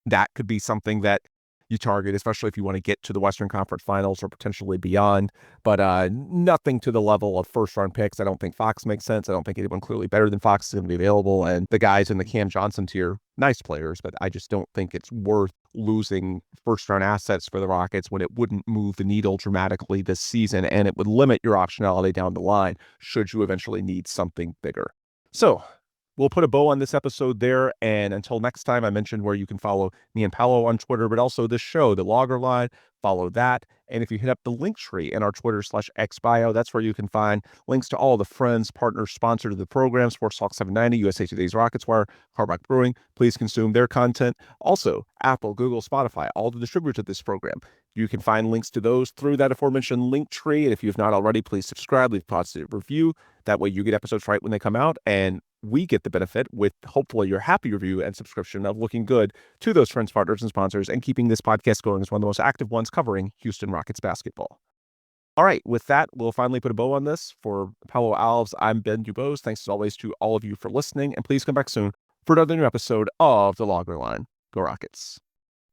That could be something that you target, especially if you want to get to the Western Conference Finals or potentially beyond. But nothing to the level of first-round picks. I don't think Fox makes sense. I don't think anyone clearly better than Fox is going to be available. And the guys in the Cam Johnson tier, nice players, but I just don't think it's worth losing first-round assets for the Rockets when it wouldn't move the needle dramatically this season, and it would limit your optionality down the line should you eventually need something bigger. So we'll put a bow on this episode there, and until next time, I mentioned where you can follow me and Paolo on Twitter, but also this show, The Logger Line, follow that. And if you hit up the link tree in our Twitter/X bio, that's where you can find links to all the friends, partners, sponsors of the program, Sports Talk 790, USA Today's Rockets Wire, Carbach Brewing. Please consume their content. Also, Apple, Google, Spotify, all the distributors of this program. You can find links to those through that aforementioned link tree. And if you've not already, please subscribe, leave a positive review. That way you get episodes right when they come out, and we get the benefit with hopefully your happy review and subscription of looking good to those friends, partners, and sponsors and keeping this podcast going as one of the most active ones covering Houston Rockets basketball. All right, with that, we'll finally put a bow on this. For Paolo Alves, I'm BenDuBose. Thanks as always to all of you for listening, and please come back soon for another new episode of The Logger Line. Go Rockets.